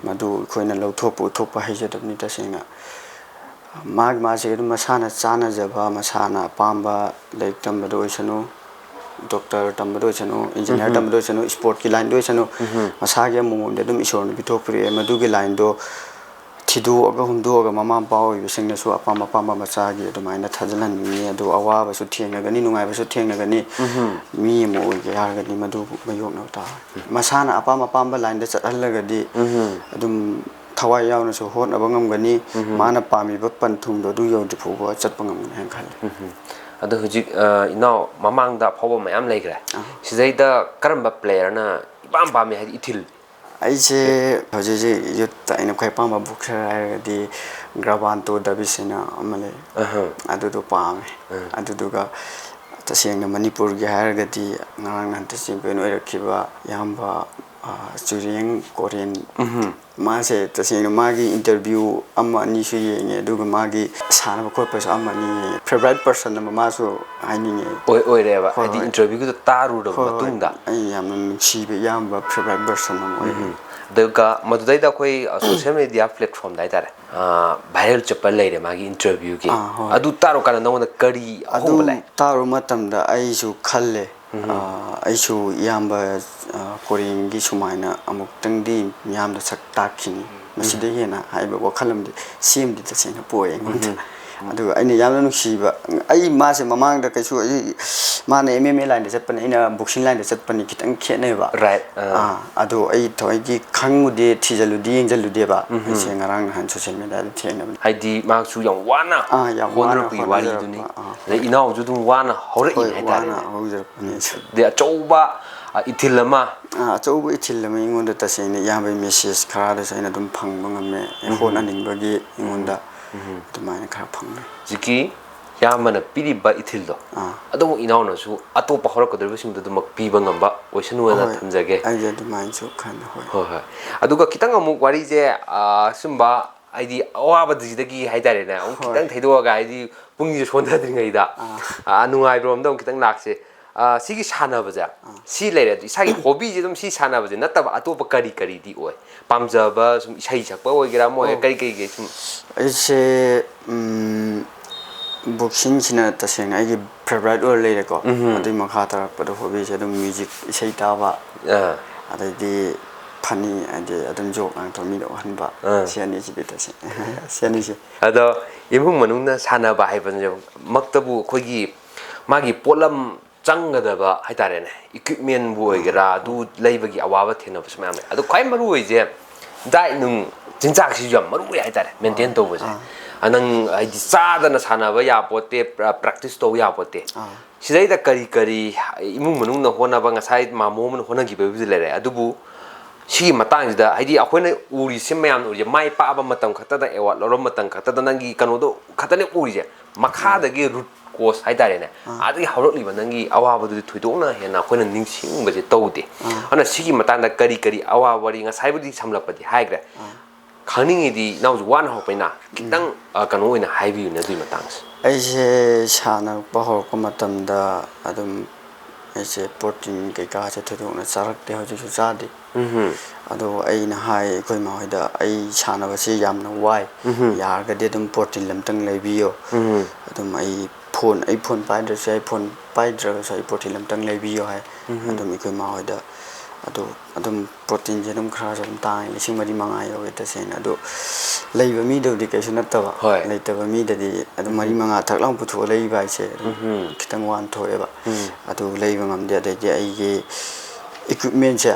ꯃꯗꯨ ꯑꯩꯈꯣꯏꯅ ꯂꯧꯊꯣꯛꯄ ꯎꯠꯊꯣꯛꯄ ꯍꯩꯖꯗꯕꯅꯤ ꯇꯁꯦꯡꯅ ꯃꯥꯁꯦ ꯑꯗꯨꯝ ꯃꯁꯥꯅ ꯆꯥꯅꯖꯕ ꯃꯁꯥꯅ ꯑꯄꯥꯝꯕ ꯂꯥꯏꯔꯤꯛ ꯇꯝꯕꯗ ꯑꯣꯏꯁꯅꯨ ꯗꯣꯛꯇꯔ ꯇꯝꯕꯗ ꯑꯣꯏꯁꯅꯨ ꯏꯟꯖꯤꯅꯤꯌꯥꯔ ꯇꯝꯕꯗ ꯑꯣꯏꯁꯅꯨ ꯁ꯭ꯄꯣꯔꯠꯀꯤ ꯂꯥꯏꯟꯗ ꯑꯣꯏꯁꯅꯨ ꯃꯁꯥꯒꯤ ꯑꯃꯃꯝꯗ ꯑꯗꯨꯝ ꯏꯁꯣꯔꯅ ꯄꯤꯊꯣꯛꯄꯤꯔꯛꯑꯦ ꯃꯗꯨꯒꯤ ꯂꯥꯏꯟꯗꯣ ꯊꯤꯗꯣꯛꯑꯒ ꯍꯨꯝꯗꯣꯛꯑꯒ ꯃꯃꯥ ꯃꯄꯥ ꯑꯣꯏꯕꯁꯤꯡꯅꯁꯨ ꯑꯄꯥꯝꯕ ꯃꯆꯥꯒꯤ ꯑꯗꯨꯃꯥꯏꯅ ꯊꯥꯖꯤꯜꯍꯟꯅꯤꯡꯉꯤ ꯑꯗꯨ ꯑꯋꯥꯕꯁꯨ ꯊꯦꯡꯅꯒꯅꯤ ꯅꯨꯡꯉꯥꯏꯕꯁꯨ ꯊꯦꯡꯅꯒꯅꯤ ꯃꯤ ꯑꯃ ꯑꯣꯏꯒꯦ ꯍꯥꯏꯔꯒꯗꯤ ꯃꯗꯨ ꯃꯥꯌꯣꯛꯅꯕ ꯇꯥꯕꯅꯤ ꯃꯁꯥꯅ ꯑꯄꯥꯝꯕ ꯂꯥꯏꯟꯗ ꯆꯠꯍꯜꯂꯒꯗꯤ ꯑꯗꯨꯝ ꯊꯋꯥꯏ ꯌꯥꯎꯅꯁꯨ ꯍꯣꯠꯅꯕ ꯉꯝꯒꯅꯤ ꯃꯥꯅ ꯄꯥꯝꯃꯤꯕ ꯄꯟꯊꯨꯡꯗꯣ ꯑꯗꯨ ꯌꯧꯗ꯭ꯔꯤ ꯐꯥꯎꯕ ꯆꯠꯄ ꯉꯝꯒꯅꯤ ꯍꯥꯏꯅ ꯈꯜꯂꯤ ꯑꯗꯣ ꯍꯧꯖꯤꯛ ꯏꯅꯥꯎ ꯃꯃꯥꯡꯗ ꯑꯐꯥꯎꯕ ꯃꯌꯥꯝ ꯂꯩꯈ꯭ꯔꯦ ꯁꯤꯗꯩꯗ ꯀꯔꯝꯕ ꯄ꯭ꯂꯦꯌꯔꯅ ꯏꯄꯥꯝ ꯄꯥꯝꯃꯦ ꯍꯥꯏꯗꯤ ꯏꯊꯤꯜ ꯑꯩꯁꯦ ꯍꯧꯖꯤꯛ ꯌꯨꯠꯇ ꯑꯩꯅ ꯈ꯭ꯋꯥꯏ ꯄꯥꯝꯕ ꯕꯣꯛꯁꯔ ꯍꯥꯏꯔꯒꯗꯤ ꯒ꯭ꯔꯥꯕꯥꯟꯇꯣ ꯗꯕꯤꯁ ꯍꯥꯏꯅ ꯑꯃ ꯂꯩ ꯑꯗꯨꯗꯣ ꯄꯥꯝꯃꯦ ꯑꯗꯨꯗꯨꯒ ꯇꯁꯦꯡꯅ ꯃꯅꯤꯄꯨꯔꯒꯤ ꯍꯥꯏꯔꯒꯗꯤ ꯉꯔꯥꯡ ꯅꯍꯥꯟꯇ ꯆꯦꯝꯄꯤꯌꯟ ꯑꯣꯏꯔꯛꯈꯤꯕ ꯏꯌꯥꯝꯕ ꯆꯨꯔꯦꯡ ꯀꯣꯔꯦꯟ ꯃꯥꯁꯦ ꯇꯁꯦꯡꯅ ꯃꯥꯒꯤ ꯏꯟꯇꯔꯚ꯭ꯌꯨ ꯑꯃ ꯑꯅꯤꯁꯨ ꯌꯦꯡꯉꯦ ꯑꯗꯨꯒ ꯃꯥꯒꯤ ꯁꯥꯟꯅꯕ ꯈꯣꯠꯄꯁꯨ ꯑꯃ ꯑꯅꯤ ꯌꯦꯡꯉꯦ ꯐꯦꯚꯣꯔꯥꯏꯠ ꯄꯔꯁꯟ ꯑꯃ ꯃꯥꯁꯨ ꯍꯥꯏꯅꯤꯡꯉꯦ ꯑꯣꯏꯔꯦꯕ ꯍꯣꯏ ꯍꯥꯏꯗꯤ ꯍꯣꯏ ꯏꯟꯇꯔꯚ꯭ꯌꯨꯗ ꯇꯥꯔꯨꯔꯕ ꯍꯣꯏ ꯃꯇꯨꯡꯗ ꯑꯩ ꯌꯥꯝꯅ ꯅꯨꯡꯁꯤꯕ ꯏꯌꯥꯝꯕ ꯐꯦꯚꯣꯔꯥꯏꯠ ꯄꯔꯁꯟ ꯑꯃ ꯑꯣꯏ ꯑꯗꯨꯒ ꯃꯗꯨꯗꯩꯗ ꯑꯩꯈꯣꯏ ꯁꯣꯁꯤꯌꯦꯜ ꯃꯦꯗꯤꯌꯥ ꯄ꯭ꯂꯦꯠꯐꯣꯝꯗ ꯍꯥꯏꯇꯥꯔꯦ ꯚꯥꯏꯔꯦꯜ ꯆꯠꯄ ꯂꯩꯔꯦ ꯃꯥꯒꯤ ꯏꯟꯇꯔꯚ꯭ꯌꯨꯒꯤ ꯍꯣꯏ ꯑꯗꯨ ꯇꯥꯔꯨꯀꯥꯟꯗ ꯅꯉꯣꯟꯗ ꯀꯔꯤ ꯑꯗꯨ ꯑꯍꯣꯡꯕ ꯂꯥꯛꯑꯦ ꯇꯥꯔꯨꯕ ꯃꯇꯝꯗ ꯑꯩꯁꯨ ꯈꯜꯂꯦ ꯑꯩꯁꯨ ꯏꯌꯥꯝꯕ ꯀꯣꯔꯦꯡꯒꯤ ꯁꯨꯃꯥꯏꯅ ꯑꯃꯨꯛꯇꯪꯗꯤ ꯃꯤꯌꯥꯝꯗ ꯁꯛ ꯇꯥꯛꯈꯤꯅꯤ ꯃꯁꯤꯗ ꯍꯦꯟꯅ ꯍꯥꯏꯕ ꯋꯥꯈꯜ ꯑꯃꯗꯤ ꯁꯦꯝꯗꯤ ꯇꯁꯦꯡꯅ ꯄꯣꯛꯑꯦ ꯑꯩꯉꯣꯟꯗ ꯑꯗꯨꯒ ꯑꯩꯅ ꯌꯥꯝꯅ ꯅꯨꯡꯁꯤꯕ ꯑꯩ ꯃꯥꯁꯦ ꯃꯃꯥꯡꯗ ꯀꯩꯁꯨ ꯑꯩ ꯃꯥꯅ MMA ꯂꯥꯏꯟꯗ ꯆꯠꯄꯅꯤ ꯑꯩꯅ ꯕꯣꯛꯁꯤꯡ ꯂꯥꯏꯟꯗ ꯆꯠꯄꯅꯤ ꯈꯤꯇꯪ ꯈꯦꯠꯅꯩꯕ ꯑꯗꯣ ꯑꯩ ꯊꯋꯥꯏꯒꯤ ꯈꯪꯉꯨꯗꯦ ꯊꯤꯖꯜꯂꯨꯗꯦ ꯌꯦꯡꯖꯜꯂꯨꯗꯦꯕ ꯑꯩꯁꯦ ꯉꯔꯥꯡ ꯅꯍꯥꯟ ꯁꯣꯁꯤꯌꯦꯜ ꯃꯦꯗꯤꯌꯥꯗ ꯊꯦꯡꯅꯕꯅꯤ ꯍꯥꯏꯗꯤ ꯃꯥꯁꯨ ꯌꯥꯝ ꯋꯥꯅ ꯌꯥꯝ ꯋꯥꯅ ꯍꯣꯠꯅꯔꯛꯄꯒꯤ ꯋꯥꯔꯤꯗꯨꯅꯤ ꯍꯣꯠꯅꯖꯔꯛꯄ ꯑꯗꯩ ꯏꯅꯥꯎꯁꯨ ꯑꯗꯨꯝ ꯋꯥꯅ ꯍꯧꯔꯛꯏꯅꯦ ꯍꯣꯏ ꯋꯥꯅ ꯍꯥꯏꯇꯥꯔꯦꯅꯦ ꯍꯧꯖꯔꯛꯄꯅꯤ ꯑꯗꯩ ꯑꯆꯧꯕ ꯏꯊꯤꯜ ꯑꯃ ꯑꯆꯧꯕ ꯏꯊꯤꯜ ꯑꯃ ꯑꯩꯉꯣꯟꯗ ꯇꯁꯦꯡꯅ ꯏꯌꯥꯝꯕꯒꯤ ꯃꯦꯁꯦꯖ ꯈꯔꯗꯁꯨ ꯑꯩꯅ ꯑꯗꯨꯝ ꯐꯪꯕ ꯉꯝꯃꯦ ꯍꯣꯠꯅꯅꯤꯡꯕꯒꯤ ꯑꯩꯉꯣꯟꯗ ꯑꯗꯨꯃꯥꯏꯅ ꯈꯔ ꯐꯪꯉꯦ ꯍꯧꯖꯤꯛꯀꯤ ꯌꯥꯝꯕꯅ ꯄꯤꯔꯤꯕ ꯏꯊꯤꯜꯗꯣ ꯑꯗꯨꯕꯨ ꯏꯅꯥꯎꯅꯁꯨ ꯑꯇꯣꯞꯄ ꯍꯧꯔꯛꯀꯗꯧꯔꯤꯕꯁꯤꯡꯗꯨ ꯑꯗꯨꯃꯛ ꯄꯤꯕ ꯉꯝꯕ ꯑꯣꯏꯁꯅꯨꯅ ꯍꯣꯏ ꯊꯝꯖꯒꯦ ꯑꯩꯁꯦ ꯑꯗꯨꯃꯥꯏꯅꯁꯨ ꯈꯟꯅ ꯍꯣꯏ ꯍꯣꯏ ꯑꯗꯨꯒ ꯈꯤꯇꯪ ꯑꯃꯨꯛ ꯋꯥꯔꯤꯁꯦ ꯁꯨꯝꯕ ꯍꯥꯏꯗꯤ ꯑꯋꯥꯕꯗꯒꯤ ꯍꯥꯏꯇꯥꯔꯦꯅꯦ ꯑꯃꯨꯛ ꯍꯣꯏ ꯈꯤꯇꯪ ꯊꯩꯗꯣꯛꯑꯒ ꯍꯥꯏꯗꯤ ꯄꯨꯡꯁꯦ ꯁꯣꯟꯊꯗ꯭ꯔꯤꯉꯩꯗ ꯅꯨꯡꯉꯥꯏꯕꯔꯣꯝꯗ ꯑꯃꯨꯛ ꯈꯤꯇꯪ ꯂꯥꯛꯁꯦ ꯁꯤꯒꯤ ꯁꯥꯟꯅꯕꯁꯦ ꯁꯤ ꯂꯩꯔꯦ ꯏꯁꯥꯒꯤ ꯍꯣꯕꯤꯁꯦ ꯑꯗꯨꯝ ꯁꯤ ꯁꯥꯟꯅꯕꯁꯦ ꯅꯠꯇꯕ ꯑꯇꯣꯞꯄ ꯀꯔꯤ ꯀꯔꯤꯗꯤ ꯑꯣꯏ ꯄꯥꯝꯖꯕ ꯁꯨꯝ ꯏꯁꯩ ꯁꯛꯄ ꯑꯣꯏꯒꯦꯔꯥ ꯑꯃ ꯑꯣꯏꯒꯦꯔꯥ ꯀꯔꯤ ꯀꯔꯤ ꯁꯨꯝ ꯑꯩꯁꯦ ꯕꯣꯛꯁꯤꯡꯁꯤꯅ ꯇꯁꯦꯡꯅ ꯑꯩꯒꯤ ꯐꯦꯚꯣꯔꯥꯏꯠ ꯑꯣꯏꯔ ꯂꯩꯔꯦꯀꯣ ꯑꯗꯨꯏ ꯃꯈꯥ ꯇꯥꯔꯛꯄꯗ ꯍꯣꯕꯤꯁꯦ ꯑꯗꯨꯝ ꯃ꯭ꯌꯨꯖꯤꯛ ꯏꯁꯩ ꯇꯥꯕ ꯑꯗꯩꯗꯤ ꯐꯅꯤ ꯍꯥꯏꯗꯤ ꯑꯗꯨꯝ ꯖꯣꯛ ꯉꯥꯡꯊꯣꯛ ꯃꯤꯅ ꯎꯍꯟꯕ ꯁꯤ ꯑꯅꯤꯁꯤꯗꯤ ꯇꯁꯦꯡꯅ ꯁꯤ ꯑꯅꯤꯁꯦ ꯑꯗꯣ ꯏꯃꯨꯡ ꯃꯅꯨꯡꯅ ꯁꯥꯟꯅꯕ ꯍꯥꯏꯕꯁꯦ ꯃꯛꯇꯕꯨ ꯑꯩꯈꯣꯏꯒꯤ ꯃꯥꯒꯤ ꯄꯣꯠꯂꯝ ꯆꯪꯒꯗꯕ ꯍꯥꯏꯇꯥꯔꯦꯅꯦ ꯏꯀ꯭ꯋꯤꯞꯃꯦꯟꯕꯨ ꯑꯣꯏꯒꯦꯔꯥ ꯑꯗꯨ ꯂꯩꯕꯒꯤ ꯑꯋꯥꯕ ꯊꯦꯡꯅꯕꯁꯨ ꯃꯌꯥꯝ ꯂꯩ ꯑꯗꯣ ꯈ꯭ꯋꯥꯏ ꯃꯔꯨ ꯑꯣꯏꯁꯦ ꯗꯥꯏꯠ ꯅꯨꯡ ꯆꯤꯟꯖꯥꯛꯁꯤꯁꯨ ꯌꯥꯝ ꯃꯔꯨ ꯑꯣꯏ ꯍꯥꯏꯇꯥꯔꯦ ꯃꯦꯟꯇꯦꯟ ꯇꯧꯕꯁꯦ ꯅꯪ ꯍꯥꯏꯗꯤ ꯆꯥꯗꯅ ꯁꯥꯟꯅꯕ ꯌꯥꯄꯣꯠꯇꯦ ꯄ꯭ꯔꯦꯛꯇꯤꯁ ꯇꯧꯕ ꯌꯥꯄꯣꯠꯇꯦ ꯁꯤꯗꯩꯗ ꯀꯔꯤ ꯀꯔꯤ ꯏꯃꯨꯡ ꯃꯅꯨꯡꯅ ꯍꯣꯠꯅꯕ ꯉꯁꯥꯏ ꯃꯥꯃꯣ ꯑꯃꯅ ꯍꯣꯠꯅꯈꯤꯕꯕꯨꯗꯤ ꯂꯩꯔꯦ ꯑꯗꯨꯕꯨ ꯁꯤꯒꯤ ꯃꯇꯥꯡꯁꯤꯗ ꯍꯥꯏꯗꯤ ꯑꯩꯈꯣꯏꯅ ꯎꯔꯤꯁꯦ ꯃꯌꯥꯝꯅ ꯎꯔꯤꯁꯦ ꯃꯥꯏ ꯄꯥꯛꯑꯕ ꯃꯇꯝ ꯈꯛꯇꯗ ꯑꯦꯋꯥꯔꯗ ꯂꯧꯔꯕ ꯃꯇꯝ ꯈꯛꯇꯗ ꯅꯪꯒꯤ ꯀꯩꯅꯣꯗꯣ ꯈꯛꯇꯅꯦ ꯎꯔꯤꯁꯦ ꯃꯈꯥꯗꯒꯤ ꯔꯨꯠ ꯀꯣꯁ ꯍꯥꯏꯇꯥꯔꯦꯅꯦ ꯑꯗꯒꯤ ꯍꯧꯔꯛꯂꯤꯕ ꯅꯪꯒꯤ ꯑꯋꯥꯕꯗꯨꯗꯤ ꯊꯣꯏꯗꯣꯛꯅ ꯍꯦꯟꯅ ꯑꯩꯈꯣꯏꯅ ꯅꯤꯡꯁꯤꯡꯕꯁꯦ ꯇꯧꯗꯦ ꯑꯗꯨꯅ ꯁꯤꯒꯤ ꯃꯇꯥꯡꯗ ꯀꯔꯤ ꯀꯔꯤ ꯑꯋꯥꯕ ꯋꯥꯔꯤ ꯉꯁꯥꯏꯕꯨꯗꯤ ꯁꯝꯂꯞꯄꯗꯤ ꯍꯥꯏꯈ꯭ꯔꯦ ꯈꯪꯅꯤꯡꯉꯤꯗꯤ ꯏꯅꯥꯎꯁꯨ ꯋꯥꯅ ꯍꯧꯔꯛꯄꯅꯤꯅ ꯈꯤꯇꯪ ꯀꯩꯅꯣ ꯑꯣꯏꯅ ꯍꯥꯏꯕꯤꯌꯨꯅꯦ ꯑꯗꯨꯒꯤ ꯃꯇꯥꯡꯁꯦ ꯑꯩꯁꯦ ꯁꯥꯟꯅꯔꯛꯄ ꯍꯧꯔꯛꯄ ꯃꯇꯝꯗ ꯑꯗꯨꯝ ꯑꯩꯁꯦ ꯄ꯭ꯔꯣꯇꯤꯟ ꯀꯩꯀꯥꯁꯦ ꯊꯣꯏꯗꯣꯛꯅ ꯆꯥꯔꯛꯇꯦ ꯍꯧꯖꯤꯛꯁꯨ ꯆꯥꯗꯦ ꯑꯗꯣ ꯑꯩꯅ ꯍꯥꯏ ꯑꯩꯈꯣꯏ ꯏꯃꯥꯍꯣꯏꯗ ꯑꯩ ꯁꯥꯟꯅꯕꯁꯤ ꯌꯥꯝꯅ ꯋꯥꯏ ꯌꯥꯔꯒꯗꯤ ꯑꯗꯨꯝ ꯄ꯭ꯔꯣꯇꯤꯟ ꯑꯝꯇꯪ ꯂꯩꯕꯤꯌꯣ ꯑꯗꯨꯝ ꯑꯩ ꯐꯣꯟ ꯄꯥꯏꯗ꯭ꯔꯁꯨ ꯌꯥꯏ ꯐꯣꯟ ꯄꯥꯏꯗ꯭ꯔꯒꯁꯨ ꯑꯩ ꯄ꯭ꯔꯣꯇꯤꯟ ꯑꯝꯇꯪ ꯂꯩꯕꯤꯌꯣ ꯍꯥꯏ ꯑꯗꯨꯝ ꯑꯩꯈꯣꯏ ꯏꯃꯥꯍꯣꯏꯗ ꯑꯗꯣ ꯑꯗꯨꯝ ꯄ꯭ꯔꯣꯇꯤꯟꯁꯦ ꯑꯗꯨꯝ ꯈꯔꯁꯨ ꯑꯗꯨꯝ ꯇꯥꯡꯉꯦ 4,000-5,000 ꯌꯧꯋꯦ ꯇꯁꯦꯡꯅ ꯑꯗꯣ ꯂꯩꯕ ꯃꯤꯗꯕꯨꯗꯤ ꯀꯩꯁꯨ ꯅꯠꯇꯕ ꯂꯩꯇꯕ ꯃꯤꯗꯗꯤ ꯑꯗꯨꯝ 4-5 ꯊꯛ ꯂꯥꯎ ꯄꯨꯊꯣꯛꯑ ꯂꯩꯕ ꯍꯥꯏꯁꯦ ꯑꯗꯨꯝ ꯈꯤꯇꯪ ꯋꯥꯟ ꯊꯣꯛꯑꯦꯕ ꯑꯗꯨ ꯂꯩꯕ ꯉꯝꯗꯦ ꯑꯗꯩꯗꯤ ꯑꯩꯒꯤ ꯏꯀ꯭ꯋꯤꯞꯃꯦꯟꯁꯦ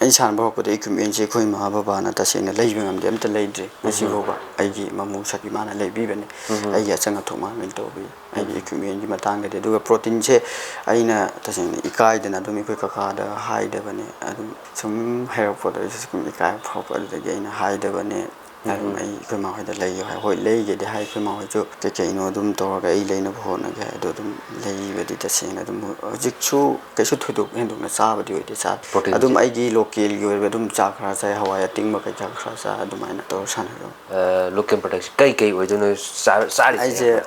ꯑꯩ ꯁꯥꯟꯅꯕ ꯍꯧꯔꯛꯄꯗ ꯏꯀ꯭ꯋꯤꯞꯃꯦꯟꯁꯦ ꯑꯩꯈꯣꯏ ꯏꯃꯥ ꯕꯕꯥꯅ ꯇꯁꯦꯡꯅ ꯂꯩꯕ ꯉꯝꯗꯦ ꯑꯝꯇ ꯂꯩꯗ꯭ꯔꯤ ꯉꯁꯤꯐꯥꯎꯕ ꯑꯩꯒꯤ ꯃꯃꯧ ꯁꯛꯀꯤ ꯃꯥꯅ ꯂꯩꯕꯤꯕꯅꯤ ꯑꯩꯒꯤ ꯑꯆꯪ ꯑꯊꯣꯛ ꯃꯥꯅ ꯂꯣꯏꯅ ꯇꯧꯕꯤ ꯑꯩꯒꯤ ꯏꯀ꯭ꯋꯤꯞꯃꯦꯟꯒꯤ ꯃꯇꯥꯡꯗꯗꯤ ꯑꯗꯨꯒ ꯄ꯭ꯔꯣꯇꯤꯟꯁꯦ ꯑꯩꯅ ꯇꯁꯦꯡꯅ ꯏꯀꯥꯏꯗꯅ ꯑꯗꯨꯝ ꯑꯩꯈꯣꯏ ꯀꯀꯥꯗ ꯍꯥꯏꯗꯕꯅꯦ ꯑꯗꯨꯝ ꯁꯨꯝ ꯍꯩꯔꯛꯄꯗ ꯑꯩꯁꯨ ꯁꯨꯝ ꯏꯀꯥꯏꯕ ꯐꯥꯎꯔꯛꯄ ꯑꯗꯨꯗꯒꯤ ꯑꯩꯅ ꯍꯥꯏꯗꯕꯅꯦ ꯑꯗꯨꯝ ꯑꯩ ꯑꯩꯈꯣꯏ ꯃꯥꯍꯣꯏꯗ ꯂꯩꯌꯣ ꯍꯥꯏ ꯍꯣꯏ ꯂꯩꯒꯦꯗꯤ ꯍꯥꯏ ꯑꯩꯈꯣꯏ ꯃꯥꯍꯣꯏꯁꯨ ꯀꯩꯀꯩꯅꯣ ꯑꯗꯨꯝ ꯇꯧꯔꯒ ꯑꯩ ꯂꯩꯅꯕ ꯍꯣꯠꯅꯒꯦ ꯍꯥꯏ ꯑꯗꯣ ꯑꯗꯨꯝ ꯂꯩꯕꯗꯤ ꯇꯁꯦꯡꯅ ꯑꯗꯨꯝ ꯍꯧꯖꯤꯛꯁꯨ ꯀꯩꯁꯨ ꯊꯣꯏꯗꯣꯛ ꯍꯦꯟꯗꯣꯛꯅ ꯆꯥꯕꯗꯤ ꯑꯣꯏꯗꯦ ꯑꯗꯨꯝ ꯑꯩꯒꯤ ꯂꯣꯀꯦꯜꯒꯤ ꯑꯣꯏꯕ ꯑꯗꯨꯝ ꯆꯥꯛ ꯈꯔ ꯆꯥꯏ ꯍꯋꯥꯏ ꯑꯇꯤꯡꯕ ꯀꯩꯀꯥ ꯈꯔ ꯆꯥꯏ ꯑꯗꯨꯃꯥꯏꯅ ꯇꯧꯔ ꯁꯥꯟꯅꯩ ꯂꯣꯀꯦꯜ ꯄ꯭ꯔꯗꯛꯁꯦ ꯀꯩ ꯀꯩ ꯑꯣꯏꯗꯣꯏꯅꯣ ꯆꯥꯔꯤꯁꯦ ꯑꯩꯁꯦ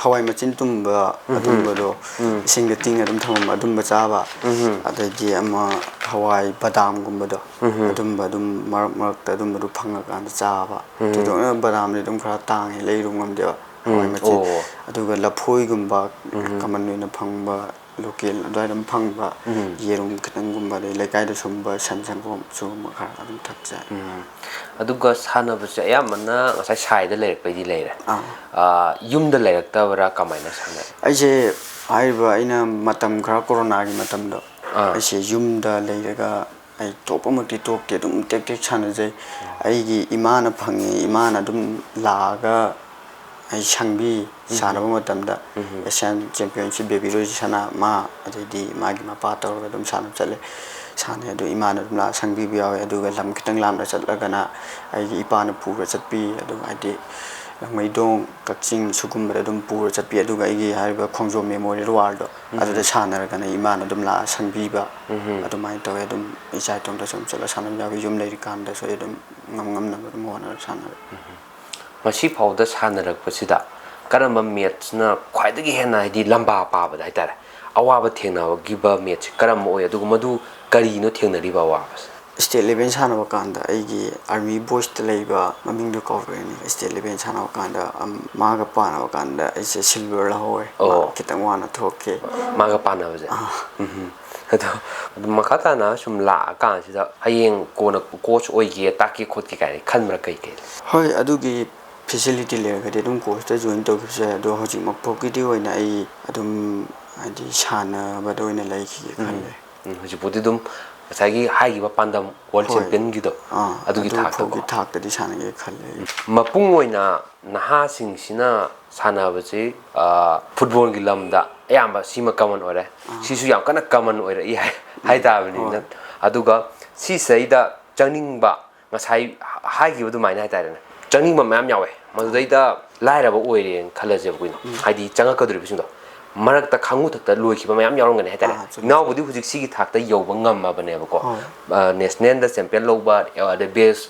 ꯍꯋꯥꯏ ꯃꯆꯤꯟ ꯇꯨꯝꯕ ꯑꯗꯨꯝꯕꯗꯣ ꯏꯁꯤꯡꯗ ꯇꯤꯡꯉ ꯑꯗꯨꯝ ꯊꯝꯃꯝꯕ ꯑꯗꯨꯝꯕ ꯆꯥꯕ ꯑꯗꯒꯤ ꯑꯃ ꯍꯋꯥꯏ ꯕꯗꯥꯝꯒꯨꯝꯕꯗꯣ ꯑꯗꯨꯝꯕ ꯑꯗꯨꯝ ꯃꯔꯛ ꯃꯔꯛꯇ ꯑꯗꯨꯝꯕꯗꯣ ꯐꯪꯉꯀꯥꯟꯗ ꯆꯥꯕ ꯊꯣꯏꯗꯣꯛꯅ ꯕꯗꯥꯝꯗꯤ ꯑꯗꯨꯝ ꯈꯔ ꯇꯥꯡꯉꯦ ꯂꯩꯔꯨ ꯉꯝꯗꯦꯕ ꯍꯋꯥꯏ ꯃꯆꯤꯟ ꯑꯗꯨꯒ ꯂꯐꯣꯏꯒꯨꯝꯕ ꯀꯃꯟ ꯑꯣꯏꯅ ꯐꯪꯕ ꯂꯣꯀꯦꯜ ꯑꯗꯨꯋꯥꯏꯗ ꯑꯗꯨꯝ ꯐꯪꯕ ꯌꯦꯔꯨꯝ ꯈꯤꯇꯪꯒꯨꯝꯕ ꯑꯗꯩ ꯂꯩꯀꯥꯏꯗ ꯁꯨꯝꯕ ꯁꯟ ꯁꯪꯒꯣꯝ ꯁꯤꯒꯨꯝꯕ ꯈꯔ ꯑꯗꯨꯝ ꯊꯛꯆꯩ ꯑꯗꯨꯒ ꯁꯥꯟꯅꯕꯁꯦ ꯑꯌꯥꯝꯕꯅ ꯉꯁꯥꯏ ꯁꯥꯏꯗ ꯂꯩꯔꯛꯄꯩꯗꯤ ꯂꯩꯔꯦ ꯌꯨꯝꯗ ꯂꯩꯔꯛꯇꯕ꯭ꯔꯥ ꯀꯃꯥꯏꯅ ꯁꯥꯟꯅꯩ ꯑꯩꯁꯦ ꯍꯥꯏꯔꯤꯕ ꯑꯩꯅ ꯃꯇꯝ ꯈꯔ ꯀꯣꯔꯣꯅꯥꯒꯤ ꯃꯇꯝꯗꯣ ꯑꯩꯁꯦ ꯌꯨꯝꯗ ꯂꯩꯔꯒ ꯑꯩ ꯇꯣꯛꯄꯃꯛꯇꯤ ꯇꯣꯛꯇꯦ ꯑꯗꯨꯝ ꯇꯦꯛ ꯇꯦꯛ ꯁꯥꯟꯅꯖꯩ ꯑꯩꯒꯤ ꯏꯃꯥꯅ ꯐꯪꯉꯤ ꯏꯃꯥꯅ ꯑꯗꯨꯝ ꯂꯥꯛꯑꯒ ꯑꯩ ꯁꯪꯕꯤ ꯁꯥꯟꯅꯕ ꯃꯇꯝꯗ ꯑꯦꯁꯤꯌꯥꯟ ꯆꯦꯝꯄꯤꯌꯟꯁꯤꯞ ꯕꯦꯕꯤ ꯔꯣꯏꯁ ꯁꯥꯟꯅ ꯃꯥ ꯑꯗꯩꯗꯤ ꯃꯥꯒꯤ ꯃꯄꯥ ꯇꯧꯔꯒ ꯑꯗꯨꯝ ꯁꯥꯟꯅꯕ ꯆꯠꯂꯦ ꯁꯥꯟꯅꯩ ꯑꯗꯨ ꯏꯃꯥꯅ ꯑꯗꯨꯝ ꯂꯥꯛꯑ ꯁꯪꯕꯤꯕ ꯌꯥꯎꯋꯦ ꯑꯗꯨꯒ ꯂꯝ ꯈꯤꯇꯪ ꯂꯥꯞꯅ ꯆꯠꯂꯒꯅ ꯑꯩꯒꯤ ꯏꯄꯥꯅ ꯄꯨꯔ ꯆꯠꯄꯤ ꯑꯗꯨꯒ ꯍꯥꯏꯗꯤ ꯂꯥꯡꯃꯩꯗꯣꯡ ꯀꯛꯆꯤꯡ ꯁꯨꯒꯨꯝꯕꯗ ꯑꯗꯨꯝ ꯄꯨꯔ ꯆꯠꯄꯤ ꯑꯗꯨꯒ ꯑꯩꯒꯤ ꯍꯥꯏꯔꯤꯕ ꯈꯣꯡꯖꯣꯝ ꯃꯦꯃꯣꯔꯤꯌꯦꯜ ꯋꯥꯔꯗꯣ ꯑꯗꯨꯗ ꯁꯥꯟꯅꯔꯒꯅ ꯏꯃꯥꯅ ꯑꯗꯨꯝ ꯂꯥꯛꯑ ꯁꯪꯕꯤꯕ ꯑꯗꯨꯃꯥꯏꯅ ꯇꯧꯋꯦ ꯑꯗꯨꯝ ꯏꯆꯥ ꯏꯇꯣꯝꯇ ꯁꯨꯝ ꯆꯠꯂ ꯁꯥꯟꯅꯕ ꯌꯥꯎꯋꯤ ꯌꯨꯝ ꯂꯩꯔꯤꯀꯥꯟꯗꯁꯨ ꯑꯩ ꯑꯗꯨꯝ ꯉꯝꯅꯕ ꯑꯗꯨꯝ ꯍꯣꯠꯅꯔ ꯁꯥꯟꯅꯔꯦ ꯉꯁꯤ ꯐꯥꯎꯗ ꯁꯥꯟꯅꯔꯛꯄꯁꯤꯗ ꯀꯔꯝꯕ ꯃꯦꯠꯁꯅ ꯈ꯭ꯋꯥꯏꯗꯒꯤ ꯍꯦꯟꯅ ꯍꯥꯏꯗꯤ ꯂꯝꯕꯥ ꯄꯥꯕꯗ ꯍꯥꯏꯇꯥꯔꯦ ꯑꯋꯥꯕ ꯊꯦꯡꯅꯈꯤꯕ ꯃꯦꯠꯁꯦ ꯀꯔꯝꯕ ꯑꯣꯏ ꯑꯗꯨꯒ ꯃꯗꯨ ꯀꯔꯤꯅꯣ ꯊꯦꯡꯅꯔꯤꯕ ꯑꯋꯥꯕꯁꯦ ꯁ꯭ꯇꯦꯠ ꯂꯦꯚꯦꯜ ꯁꯥꯟꯅꯕ ꯀꯥꯟꯗ ꯑꯩꯒꯤ ꯑꯥꯔꯃꯤ ꯕꯣꯏꯁꯇ ꯂꯩꯕ ꯃꯃꯤꯡꯗꯣ ꯀꯥꯎꯈ꯭ꯔꯦꯅꯦ ꯁ꯭ꯇꯦꯠ ꯂꯦꯚꯦꯜ ꯁꯥꯟꯅꯕ ꯀꯥꯟꯗ ꯃꯥꯒ ꯄꯥꯟꯅꯕ ꯀꯥꯟꯗ ꯑꯩꯁꯦ ꯁꯤꯜꯚꯔ ꯂꯧꯍꯧꯔꯦ ꯈꯤꯇꯪ ꯋꯥꯅ ꯊꯣꯛꯈꯤ ꯃꯥꯒ ꯄꯥꯟꯅꯕꯁꯦ ꯑꯗꯣ ꯑꯗꯨꯝ ꯃꯈꯥ ꯇꯥꯅ ꯁꯨꯝ ꯂꯥꯛꯑꯀꯥꯟꯁꯤꯗ ꯍꯌꯦꯡ ꯀꯣꯟꯅ ꯀꯣꯆ ꯑꯣꯏꯒꯦ ꯇꯥꯛꯀꯦ ꯈꯣꯠꯀꯦ ꯀꯥꯏꯅ ꯈꯟꯕ꯭ꯔꯥ ꯀꯩ ꯍꯣꯏ ꯑꯗꯨꯒꯤ ꯐꯦꯁꯤꯂꯤꯇꯤ ꯂꯩꯔꯒꯗꯤ ꯑꯗꯨꯝ ꯀꯣꯔꯁꯇ ꯖꯣꯏꯟ ꯇꯧꯈꯤꯕꯁꯨ ꯌꯥꯏ ꯑꯗꯣ ꯍꯧꯖꯤꯛꯃꯛꯐꯥꯎꯒꯤꯗꯤ ꯑꯣꯏꯅ ꯑꯩ ꯑꯗꯨꯝ ꯍꯥꯏꯗꯤ ꯁꯥꯟꯅꯕꯗ ꯑꯣꯏꯅ ꯂꯩꯈꯤꯒꯦ ꯈꯜꯂꯦ ꯍꯧꯖꯤꯛꯄꯨꯗꯤ ꯑꯗꯨꯝ ꯉꯁꯥꯏꯒꯤ ꯍꯥꯏꯈꯤꯕ ꯄꯥꯟꯗꯝ ꯋꯥꯔꯜ ꯍꯣꯏ ꯆꯦꯝꯄꯤꯌꯟꯒꯤꯗꯣ ꯑꯗꯨꯒꯤ ꯑꯗꯨ ꯐꯥꯎꯒꯤ ꯊꯥꯛꯇꯀꯣ ꯊꯥꯛꯇꯗꯤ ꯁꯥꯟꯅꯒꯦ ꯈꯜꯂꯦ ꯑꯩ ꯃꯄꯨꯡ ꯑꯣꯏꯅ ꯅꯍꯥꯁꯤꯡꯁꯤꯅ ꯁꯥꯟꯅꯕꯁꯤ ꯐꯨꯠꯕꯣꯜꯒꯤ ꯂꯝꯗ ꯑꯌꯥꯝꯕ ꯁꯤꯃ ꯀꯃꯟ ꯑꯣꯏꯔꯦ ꯁꯤꯁꯨ ꯌꯥꯝ ꯀꯟꯅ ꯀꯃꯟ ꯑꯣꯏꯔꯛꯏ ꯍꯥꯏꯇꯥꯕꯅꯤꯅ ꯑꯗꯨꯒ ꯁꯤꯁꯩꯗ ꯆꯪꯅꯤꯡꯕ ꯉꯁꯥꯏ ꯍꯥꯏꯈꯤꯕ ꯑꯗꯨꯃꯥꯏꯅ ꯍꯥꯏꯇꯥꯔꯦꯅꯦ ꯆꯪꯅꯤꯡꯕ ꯃꯌꯥꯝ ꯌꯥꯎꯋꯦ ꯃꯗꯨꯗꯩꯗ ꯂꯥꯏꯔꯕ ꯑꯣꯏꯔꯦꯅ ꯈꯜꯂꯁꯦꯕ ꯑꯩꯈꯣꯏꯅ ꯍꯥꯏꯗꯤ ꯆꯪꯉꯛꯀꯗꯧꯔꯤꯕꯁꯤꯡꯗꯣ ꯃꯔꯛꯇ ꯈꯥꯡꯉꯨꯊꯛꯇ ꯂꯣꯏꯈꯤꯕ ꯃꯌꯥꯝ ꯌꯥꯎꯔꯝꯒꯅꯤ ꯍꯥꯏꯇꯥꯔꯦ ꯆꯨꯝꯃꯤ ꯆꯨꯝꯃꯤ ꯏꯅꯥꯎꯕꯨꯗꯤ ꯍꯧꯖꯤꯛ ꯁꯤꯒꯤ ꯊꯥꯛꯇ ꯌꯧꯕ ꯉꯝꯃꯕꯅꯦꯕꯀꯣ ꯍꯣꯏ ꯅꯦꯁꯅꯦꯜꯗ ꯆꯦꯝꯄꯤꯌꯟ ꯂꯧꯕ ꯑꯗꯩ ꯕꯦꯁ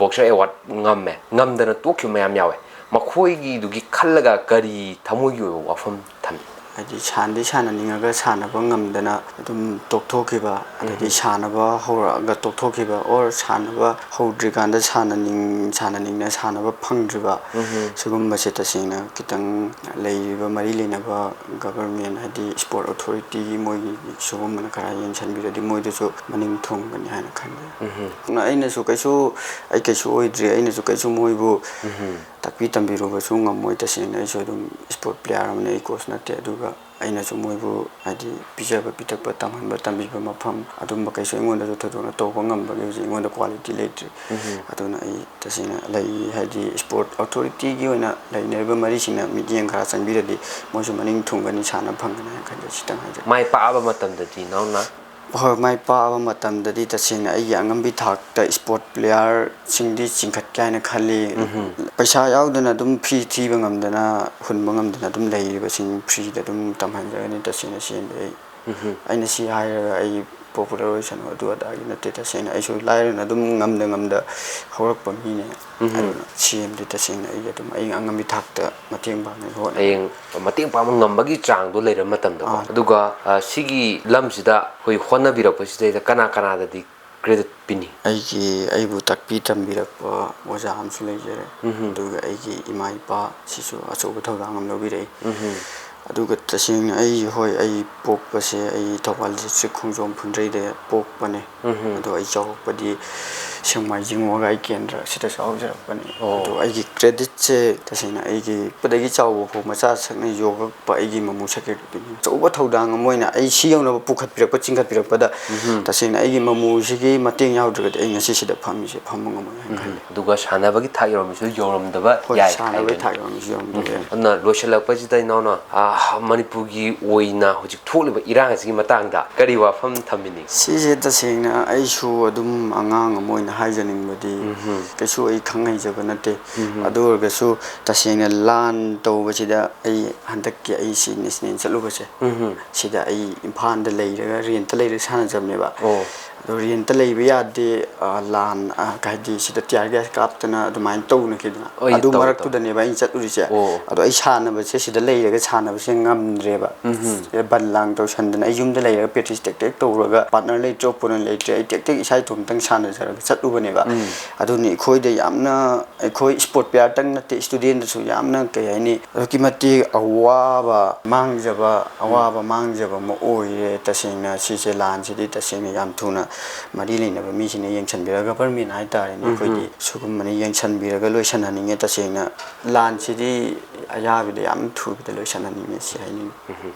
ꯕꯣꯛꯁꯔ ꯑꯦꯋꯥꯔꯗ ꯉꯝꯗꯅ ꯇꯣꯛꯈꯤꯕ ꯃꯌꯥꯝ ꯌꯥꯎꯋꯦ ꯃꯈꯣꯏꯒꯤꯗꯨꯒꯤ ꯈꯜꯂꯒ ꯀꯔꯤ ꯊꯃꯣꯏꯒꯤ ꯑꯣꯏꯕ ꯋꯥꯐꯝ ꯊꯝꯃꯤ ꯍꯥꯏꯗꯤ ꯁꯥꯟꯅꯗꯤ ꯁꯥꯟꯅꯅꯤꯡꯉꯒ ꯁꯥꯟꯅꯕ ꯉꯝꯗꯅ ꯑꯗꯨꯝ ꯇꯣꯛꯊꯣꯛꯈꯤꯕ ꯑꯗꯩꯗꯤ ꯁꯥꯟꯅꯕ ꯍꯧꯔꯛꯑꯒ ꯇꯣꯛꯊꯣꯛꯈꯤꯕ ꯑꯣꯔ ꯁꯥꯟꯅꯕ ꯍꯧꯗ꯭ꯔꯤꯀꯥꯟꯗ ꯁꯥꯟꯅꯅꯤꯡꯅ ꯁꯥꯟꯅꯕ ꯐꯪꯗ꯭ꯔꯤꯕ ꯁꯤꯒꯨꯝꯕꯁꯦ ꯇꯁꯦꯡꯅ ꯈꯤꯇꯪ ꯂꯩꯔꯤꯕ ꯃꯔꯤ ꯂꯩꯅꯕ ꯒꯕꯔꯃꯦꯟ ꯍꯥꯏꯗꯤ ꯁ꯭ꯄꯣꯔꯠ ꯑꯣꯊꯣꯔꯤꯇꯤꯒꯤ ꯃꯣꯏꯒꯤ ꯁꯤꯒꯨꯝꯕꯅ ꯈꯔ ꯌꯦꯡꯁꯤꯟꯕꯤꯔꯗꯤ ꯃꯣꯏꯗꯁꯨ ꯃꯅꯤꯡ ꯊꯨꯡꯒꯅꯤ ꯍꯥꯏꯅ ꯈꯟꯖꯩ ꯑꯩꯅꯁꯨ ꯑꯩ ꯀꯩꯁꯨ ꯑꯣꯏꯗ꯭ꯔꯤ ꯑꯩꯅꯁꯨ ꯀꯩꯁꯨ ꯃꯣꯏꯕꯨ ꯇꯥꯛꯄꯤ ꯇꯝꯕꯤꯔꯨꯕꯁꯨ ꯉꯝꯃꯣꯏ ꯇꯁꯦꯡꯅ ꯑꯩꯁꯨ ꯑꯗꯨꯝ ꯁ꯭ꯄꯣꯔꯠ ꯄ꯭ꯂꯦꯌꯥꯔ ꯑꯃꯅꯤ ꯑꯩ ꯀꯣꯆ ꯅꯠꯇꯦ ꯑꯗꯨꯒ ꯑꯩꯅꯁꯨ ꯃꯣꯏꯕꯨ ꯍꯥꯏꯗꯤ ꯄꯤꯖꯕ ꯄꯤꯊꯛꯄ ꯇꯝꯍꯟꯕ ꯇꯝꯕꯤꯕ ꯃꯐꯝ ꯑꯗꯨꯝꯕ ꯀꯩꯁꯨ ꯑꯩꯉꯣꯟꯗꯁꯨ ꯊꯣꯏꯗꯣꯛꯅ ꯇꯧꯕ ꯉꯝꯕꯒꯤ ꯍꯧꯖꯤꯛ ꯑꯩꯉꯣꯟꯗ ꯀ꯭ꯋꯥꯂꯤꯇꯤ ꯂꯩꯇ꯭ꯔꯤ ꯑꯗꯨꯅ ꯑꯩ ꯇꯁꯦꯡꯅ ꯍꯥꯏꯗꯤ ꯁ꯭ꯄꯣꯔꯠ ꯑꯣꯊꯣꯔꯤꯇꯤꯒꯤ ꯑꯣꯏꯅ ꯂꯩꯅꯔꯤꯕ ꯃꯔꯤꯁꯤꯡꯅ ꯃꯤꯠꯌꯦꯡ ꯈꯔ ꯆꯪꯕꯤꯔꯗꯤ ꯃꯣꯏꯁꯨ ꯃꯅꯤꯡ ꯊꯨꯡꯒꯅꯤ ꯁꯥꯟꯅ ꯐꯪꯒꯅꯤ ꯍꯥꯏꯅ ꯈꯟꯖꯩ ꯁꯤꯇꯪ ꯍꯥꯏꯖꯒꯦ ꯃꯥꯏ ꯄꯥꯛꯑꯕ ꯃꯇꯝꯗꯗꯤ ꯅꯪꯅ ꯍꯣꯏ ꯃꯥꯏ ꯄꯥꯛꯑꯕ ꯃꯇꯝꯗꯗꯤ ꯇꯁꯦꯡꯅ ꯑꯩꯒꯤ ꯑꯉꯝꯕꯤ ꯊꯥꯛꯇ ꯁ꯭ꯄꯣꯔꯠ ꯄ꯭ꯂꯦꯌꯥꯔꯁꯤꯡꯗꯤ ꯆꯤꯡꯈꯠꯀꯦ ꯍꯥꯏꯅ ꯈꯜꯂꯤ ꯄꯩꯁꯥ ꯌꯥꯎꯗꯅ ꯑꯗꯨꯝ ꯐꯤ ꯊꯤꯕ ꯉꯝꯗꯅ ꯍꯨꯟꯕ ꯉꯝꯗꯅ ꯑꯗꯨꯝ ꯂꯩꯔꯤꯕꯁꯤꯡ ꯐ꯭ꯔꯤꯗ ꯑꯗꯨꯝ ꯇꯝꯍꯟꯖꯒꯅꯤ ꯇꯁꯦꯡꯅ ꯁꯦꯟꯗꯤ ꯑꯩꯅ ꯁꯤ ꯍꯥꯏꯔꯒ ꯑꯩ ꯄꯣꯄꯨꯂꯔ ꯑꯣꯏꯁꯅꯨ ꯑꯗꯨ ꯑꯗꯥꯒꯤ ꯅꯠꯇꯦ ꯇꯁꯦꯡꯅ ꯑꯩꯁꯨ ꯂꯥꯏꯔꯅ ꯑꯗꯨꯝ ꯉꯝꯗ ꯍꯧꯔꯛꯄ ꯃꯤꯅꯦ ꯑꯗꯨꯅ ꯁꯦꯟꯗꯤ ꯇꯁꯦꯡꯅ ꯑꯩ ꯑꯉꯝꯕꯤ ꯊꯥꯛꯇ ꯃꯇꯦꯡ ꯄꯥꯡꯅꯕ ꯍꯣꯠꯅꯒꯅꯤ ꯍꯌꯦꯡ ꯃꯇꯦꯡ ꯄꯥꯡꯕ ꯉꯝꯕꯒꯤ ꯆꯥꯡꯗꯣ ꯂꯩꯔꯕ ꯃꯇꯝꯗꯀꯣ ꯑꯗꯨꯒ ꯁꯤꯒꯤ ꯂꯝꯁꯤꯗ ꯑꯩꯈꯣꯏ ꯍꯣꯠꯅꯕꯤꯔꯛꯄꯁꯤꯗꯩꯗ ꯀꯅꯥꯗꯗꯤ ꯀ꯭ꯔꯦꯗꯤꯠ ꯄꯤꯅꯤ ꯑꯩꯕꯨ ꯇꯥꯛꯄꯤ ꯇꯝꯕꯤꯔꯛꯄ ꯑꯣꯖꯥ ꯑꯃꯁꯨ ꯂꯩꯖꯔꯦ ꯑꯗꯨꯒ ꯑꯩꯒꯤ ꯏꯃꯥ ꯏꯄꯥ ꯁꯤꯁꯨ ꯑꯆꯧꯕ ꯊꯧꯗꯥꯡ ꯑꯃ ꯂꯧꯕꯤꯔꯛꯏ ꯑꯗꯨꯒ ꯇꯁꯦꯡꯅ ꯑꯩ ꯄꯣꯛꯄꯁꯦ ꯑꯩ ꯊꯧꯕꯥꯜ ꯗꯤꯁꯇ꯭ꯔꯤꯛ ꯈꯣꯡꯖꯣꯝ ꯐꯨꯟꯗ꯭ꯔꯩꯗ ꯄꯣꯛꯄꯅꯦ ꯑꯗꯣ ꯑꯩ ꯆꯥꯎꯔꯛꯄꯗꯤ ꯁꯦꯛꯃꯥꯏꯖꯤꯡ ꯋꯥꯒꯥꯏ ꯀꯦꯟꯗ꯭ꯔ ꯁꯤꯗ ꯆꯥꯎꯖꯔꯛꯄꯅꯤ ꯑꯗꯣ ꯑꯩꯒꯤ ꯀ꯭ꯔꯦꯗꯤꯠꯁꯦ ꯇꯁꯦꯡꯅ ꯑꯩꯒꯤ ꯄꯤꯛꯄꯗꯒꯤ ꯆꯥꯎꯕ ꯐꯥꯎ ꯃꯆꯥ ꯁꯛꯅ ꯌꯣꯛꯂꯛꯄ ꯑꯩꯒꯤ ꯃꯃꯨ ꯁꯦꯀ꯭ꯔꯦꯇꯔꯤꯅꯤ ꯑꯆꯧꯕ ꯊꯧꯗꯥꯡ ꯑꯃ ꯑꯣꯏꯅ ꯑꯩ ꯁꯤ ꯌꯧꯅꯕ ꯄꯨꯈꯠꯄꯤꯔꯛꯄ ꯆꯤꯡꯈꯠꯄꯤꯔꯛꯄꯗ ꯇꯁꯦꯡꯅ ꯑꯩꯒꯤ ꯃꯃꯨꯁꯤꯒꯤ ꯃꯇꯦꯡ ꯌꯥꯎꯗ꯭ꯔꯒꯗꯤ ꯑꯩ ꯉꯁꯤꯁꯤꯗ ꯐꯝꯕ ꯉꯝꯃꯣꯏ ꯍꯥꯏꯅ ꯈꯜꯂꯤ ꯑꯗꯨꯒ ꯁꯥꯟꯅꯕꯒꯤ ꯊꯥꯛ ꯌꯧꯔꯝꯕꯁꯨ ꯌꯧꯔꯝꯗꯕ ꯍꯣꯏ ꯌꯥꯏ ꯁꯥꯟꯅꯕꯩ ꯍꯥꯏꯕꯅꯤ ꯊꯥꯛ ꯌꯧꯔꯝꯕꯁꯨ ꯌꯧꯔꯝꯗꯕ ꯌꯥꯏ ꯑꯗꯨꯅ ꯂꯣꯏꯁꯤꯜꯂꯛꯄꯁꯤꯗ ꯏꯅꯥꯎꯅ ꯃꯅꯤꯄꯨꯔꯒꯤ ꯑꯣꯏꯅ ꯍꯧꯖꯤꯛ ꯊꯣꯛꯂꯤꯕ ꯏꯔꯥꯡ ꯑꯁꯤꯒꯤ ꯃꯇꯥꯡꯗ ꯀꯔꯤ ꯋꯥꯐꯝ ꯊꯝꯕꯤꯅꯤꯡꯉꯤ ꯁꯤꯁꯦ ꯇꯁꯦꯡꯅ ꯑꯩꯁꯨ ꯑꯗꯨꯝ ꯑꯉꯥꯡ ꯑꯃ ꯑꯣꯏꯅ ꯍꯥꯏꯖꯅꯤꯡꯕꯗꯤ ꯀꯩꯁꯨ ꯑꯩ ꯈꯪꯍꯩꯖꯕ ꯅꯠꯇꯦ ꯑꯗꯨ ꯑꯣꯏꯔꯒꯁꯨ ꯇꯁꯦꯡꯅ ꯂꯥꯟ ꯇꯧꯕꯁꯤꯗ ꯑꯩ ꯍꯟꯗꯛꯀꯤ ꯑꯩ ꯁꯤ ꯅꯦꯁꯅꯦꯜ ꯆꯠꯂꯨꯕꯁꯦ ꯁꯤꯗ ꯑꯩ ꯏꯝꯐꯥꯜꯗ ꯂꯩꯔꯒ ꯔꯦꯟꯇ ꯂꯩꯔꯒ ꯁꯥꯟꯅꯖꯕꯅꯦꯕ ꯑꯗꯣ ꯔꯦꯟꯇ ꯂꯩꯕ ꯌꯥꯗꯦ ꯂꯥꯟ ꯍꯥꯏꯗꯤ ꯁꯤꯗ ꯇꯤꯌꯥꯔ ꯒ꯭ꯌꯥꯁ ꯀꯥꯞꯇꯅ ꯑꯗꯨꯃꯥꯏꯅ ꯇꯧꯅꯈꯤꯗꯅ ꯑꯗꯨ ꯃꯔꯛꯇꯨꯗꯅꯦꯕ ꯑꯩꯅ ꯆꯠꯂꯨꯔꯤꯁꯦ ꯑꯗꯣ ꯑꯩ ꯁꯥꯟꯅꯕꯁꯦ ꯁꯤꯗ ꯂꯩꯔꯒ ꯁꯥꯟꯅꯕꯁꯦ ꯉꯝꯗ꯭ꯔꯦꯕ ꯕꯟ ꯂꯥꯡ ꯇꯧꯁꯟꯗꯅ ꯑꯩ ꯌꯨꯝꯗ ꯂꯩꯔꯒ ꯄ꯭ꯔꯦꯛꯇꯤꯁ ꯇꯦꯛ ꯇꯧꯔꯒ ꯄꯥꯔꯠꯅꯔ ꯂꯩꯇ꯭ꯔꯦ ꯑꯣꯄꯣꯅꯦꯟ ꯂꯩꯇ꯭ꯔꯦ ꯑꯩ ꯇꯦꯛ ꯏꯁꯥ ꯏꯇꯣꯝꯇꯪ ꯁꯥꯟꯅꯖꯔꯒ ꯆꯠꯂꯨꯕꯅꯦꯕ ꯑꯗꯨꯅ ꯑꯩꯈꯣꯏꯗ ꯌꯥꯝꯅ ꯑꯩꯈꯣꯏ ꯁ꯭ꯄꯣꯔꯠ ꯄ꯭ꯂꯦꯌꯥꯔꯇꯪ ꯅꯠꯇꯦ ꯏꯁꯇꯨꯗꯦꯟꯗꯁꯨ ꯌꯥꯝꯅ ꯀꯩ ꯍꯥꯏꯅꯤ ꯑꯗꯨꯛꯀꯤ ꯃꯇꯤꯛ ꯑꯋꯥꯕ ꯃꯥꯡꯖꯕ ꯑꯃ ꯑꯣꯏꯔꯦ ꯇꯁꯦꯡꯅ ꯁꯤꯁꯦ ꯂꯥꯟꯁꯤꯗꯤ ꯇꯁꯦꯡꯅ ꯌꯥꯝ ꯊꯨꯅ ꯃꯔꯤ ꯂꯩꯅꯕ ꯃꯤꯁꯤꯡꯅ ꯌꯦꯡꯁꯤꯟꯕꯤꯔꯒ ꯒꯚꯔꯟꯃꯦꯟ ꯍꯥꯏꯇꯥꯔꯦꯅꯦ ꯑꯩꯈꯣꯏꯒꯤ ꯁꯤꯒꯨꯝꯕꯅ ꯌꯦꯡꯁꯤꯟꯕꯤꯔꯒ ꯂꯣꯏꯁꯤꯟꯍꯟꯅꯤꯡꯉꯦ ꯇꯁꯦꯡꯅ ꯂꯥꯟꯁꯤꯗꯤ ꯑꯌꯥꯕꯗ ꯌꯥꯝ ꯊꯨꯕꯗ ꯂꯣꯏꯁꯤꯟꯍꯟꯅꯤꯡꯉꯦ ꯁꯤ ꯍꯥꯏꯅꯤꯡꯉꯤ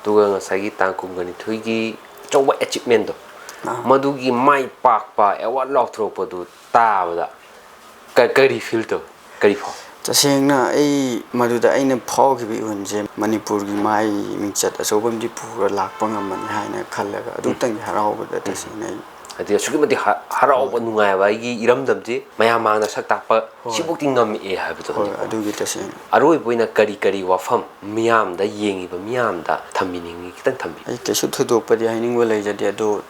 ꯑꯗꯨꯒ ꯉꯁꯥꯏꯒꯤ ꯇꯥꯡ ꯀꯨꯟꯒꯅꯤꯊꯣꯏꯒꯤ ꯑꯆꯧꯕ ꯑꯦꯆꯤꯞꯃꯦꯟꯗꯣ ꯃꯗꯨꯒꯤ ꯃꯥꯏ ꯄꯥꯛꯄ ꯑꯦꯋꯥꯔꯗ ꯂꯥꯎꯊꯣꯔꯛꯄꯗꯨ ꯇꯥꯕꯗ ꯀꯔꯤ ꯐꯤꯜ ꯇꯧꯏ ꯀꯔꯤ ꯐꯥꯎ ꯇꯁꯦꯡꯅ ꯑꯩ ꯃꯗꯨꯗ ꯑꯩꯅ ꯐꯥꯎꯈꯤꯕ ꯏꯍꯨꯟꯁꯦ ꯃꯅꯤꯄꯨꯔꯒꯤ ꯃꯥꯏ ꯃꯤꯡꯆꯠ ꯑꯆꯧꯕ ꯑꯃꯗꯤ ꯄꯨꯔ ꯂꯥꯛꯄ ꯉꯝꯃꯅꯤ ꯍꯥꯏꯅ ꯈꯜꯂꯒ ꯑꯗꯨꯛꯇꯪꯒꯤ ꯍꯔꯥꯎꯕꯗ ꯇꯁꯦꯡꯅ ꯑꯩ ꯍꯥꯏꯗꯤ ꯑꯁꯨꯛꯀꯤ ꯃꯇꯤꯛ ꯍꯔꯥꯎꯕ ꯅꯨꯡꯉꯥꯏꯕ ꯑꯩꯒꯤ ꯏꯔꯝꯗꯝꯁꯤ ꯃꯌꯥꯝ ꯃꯥꯡꯗ ꯁꯛ ꯇꯥꯛꯄ ꯁꯤꯐꯥꯎꯗꯤ ꯉꯝꯃꯛꯑꯦ ꯍꯥꯏꯕꯗꯨꯅꯤꯀꯣ ꯑꯗꯨꯒꯤ ꯇꯁꯦꯡꯅ ꯑꯔꯣꯏꯕ ꯑꯣꯏꯅ ꯀꯔꯤ ꯋꯥꯐꯝ ꯃꯤꯌꯥꯝꯗ ꯌꯦꯡꯉꯤꯕ ꯃꯤꯌꯥꯝꯗ ꯊꯝꯕꯤꯅꯤꯡꯉꯤ ꯈꯤꯇꯪ ꯊꯝꯕꯤꯌꯨ ꯑꯩ ꯀꯩꯁꯨ ꯊꯣꯏꯗꯣꯛꯄꯗꯤ ꯍꯥꯏꯅꯤꯡꯕ ꯂꯩꯖꯗꯦ ꯑꯗꯣ